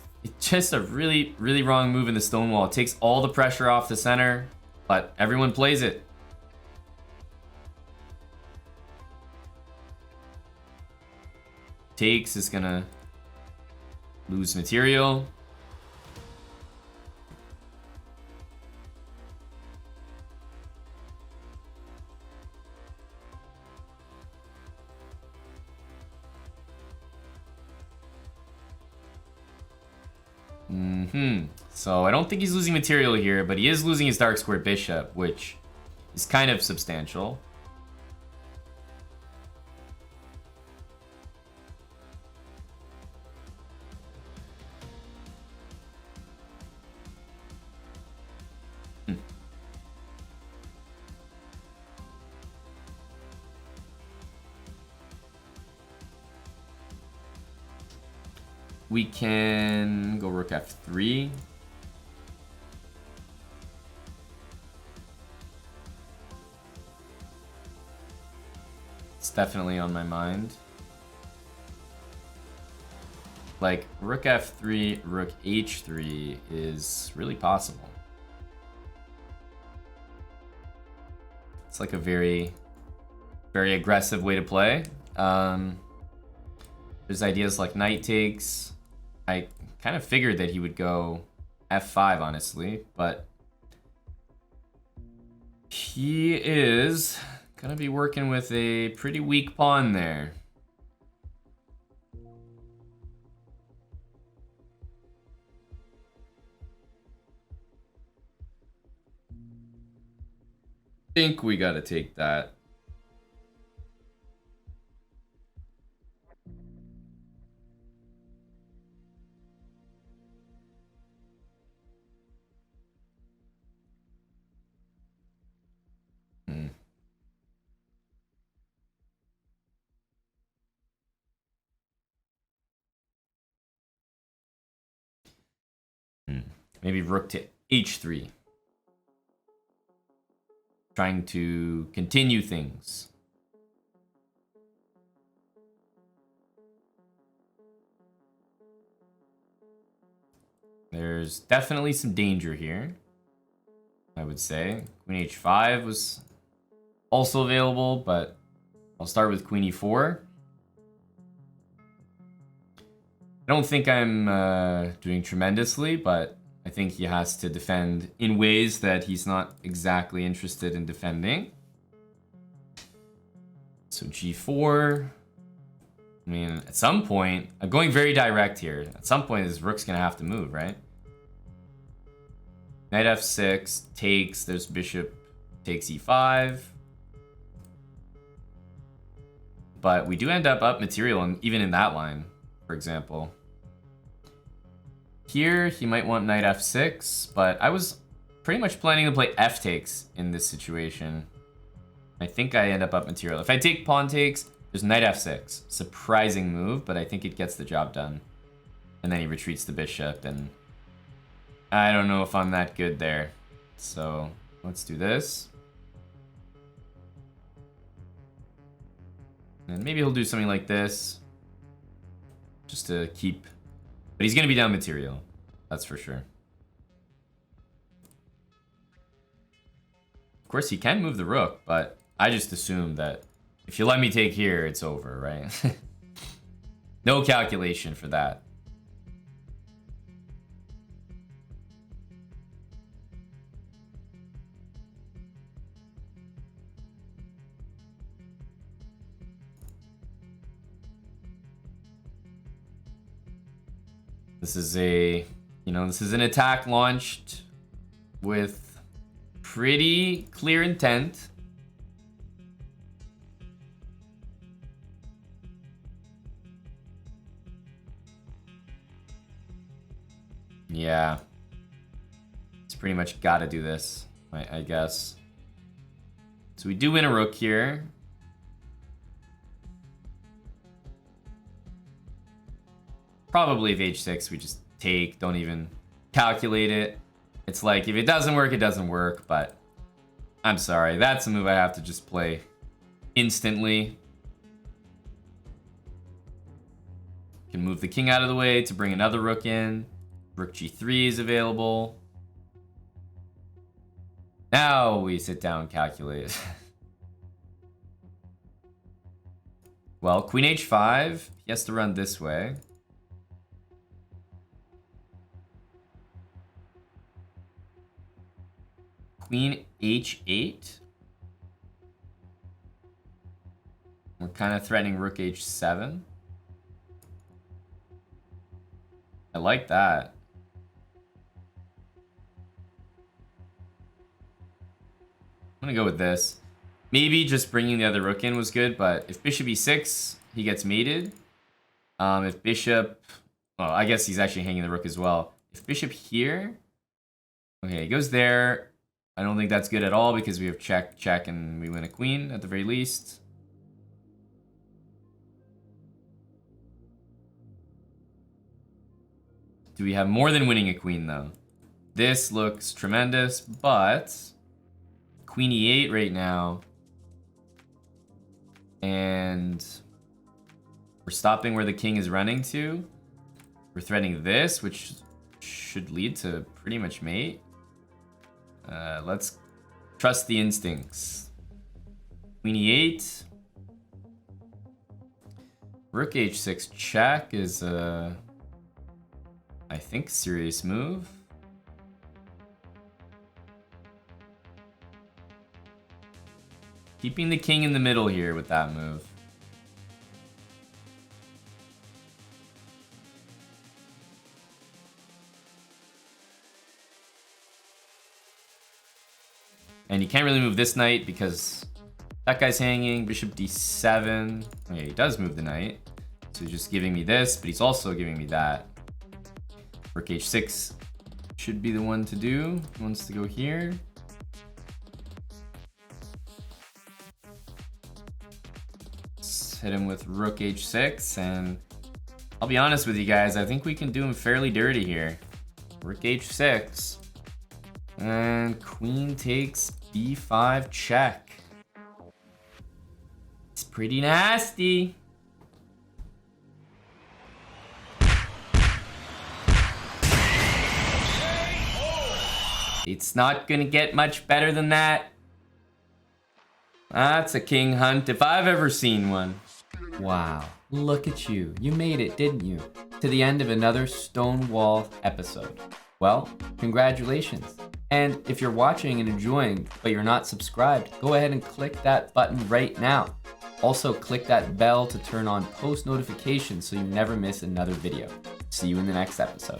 Speaker 1: a really wrong move in the Stonewall. It takes all the pressure off the center, but everyone plays it. Takes is gonna lose material. So I don't think he's losing material here, but he is losing his dark square bishop, which is kind of substantial. We can go rook f3. It's definitely on my mind. Like, rook f3, rook h3 is really possible. It's like a very, very aggressive way to play. There's ideas like knight takes. I kind of figured that he would go f5, honestly, but he is gonna be working with a pretty weak pawn there. Think we gotta take that. Maybe rook to h3. Trying to continue things. There's definitely some danger here, I would say. Queen h5 was also available, but I'll start with queen e4. I don't think I'm doing tremendously, but I think he has to defend in ways that he's not exactly interested in defending. So g4. I mean, at some point, I'm going very direct here. At some point, this rook's gonna have to move, right? Knight f6 takes. There's bishop takes e5. But we do end up material, even in that line, for example. Here, he might want knight f6, but I was pretty much planning to play f takes in this situation. I think I end up material. If I take pawn takes, there's knight f6. Surprising move, but I think it gets the job done. And then he retreats the bishop, and I don't know if I'm that good there. So let's do this. And maybe he'll do something like this. Just to keep... But he's going to be down material. That's for sure. Of course, he can move the rook, but I just assume that if you let me take here, it's over, right? No calculation for that. This is a, this is an attack launched with pretty clear intent. Yeah. It's pretty much gotta do this, I guess. So we do win a rook here. Probably if h6 we just take, don't even calculate it. It's like, if it doesn't work, it doesn't work, but I'm sorry. That's a move I have to just play instantly. Can move the king out of the way to bring another rook in. Rook g3 is available. Now we sit down and calculate. Well, queen h5, he has to run this way. Queen h8. We're kind of threatening rook h7. I like that. I'm gonna go with this. Maybe just bringing the other rook in was good, but if bishop e6, he gets mated. If bishop... Well, I guess he's actually hanging the rook as well. If bishop here... Okay, he goes there. I don't think that's good at all because we have check, check, and we win a queen at the very least. Do we have more than winning a queen, though? This looks tremendous, but queen e8 right now. And we're stopping where the king is running to. We're threatening this, which should lead to pretty much mate. Let's trust the instincts. Queen e8. Rook h6 check is a, I think, serious move. Keeping the king in the middle here with that move. And you can't really move this knight because that guy's hanging. Bishop d7. Okay, he does move the knight. So he's just giving me this, but he's also giving me that. Rook h6 should be the one to do. He wants to go here. Let's hit him with rook h6, and I'll be honest with you guys, I think we can do him fairly dirty here. Rook h6. And queen takes b5 check. It's pretty nasty. It's not gonna get much better than that. That's a king hunt if I've ever seen one. Wow, look at you. You made it, didn't you? To the end of another Stonewall episode. Well, congratulations. And if you're watching and enjoying, but you're not subscribed, go ahead and click that button right now. Also, click that bell to turn on post notifications so you never miss another video. See you in the next episode.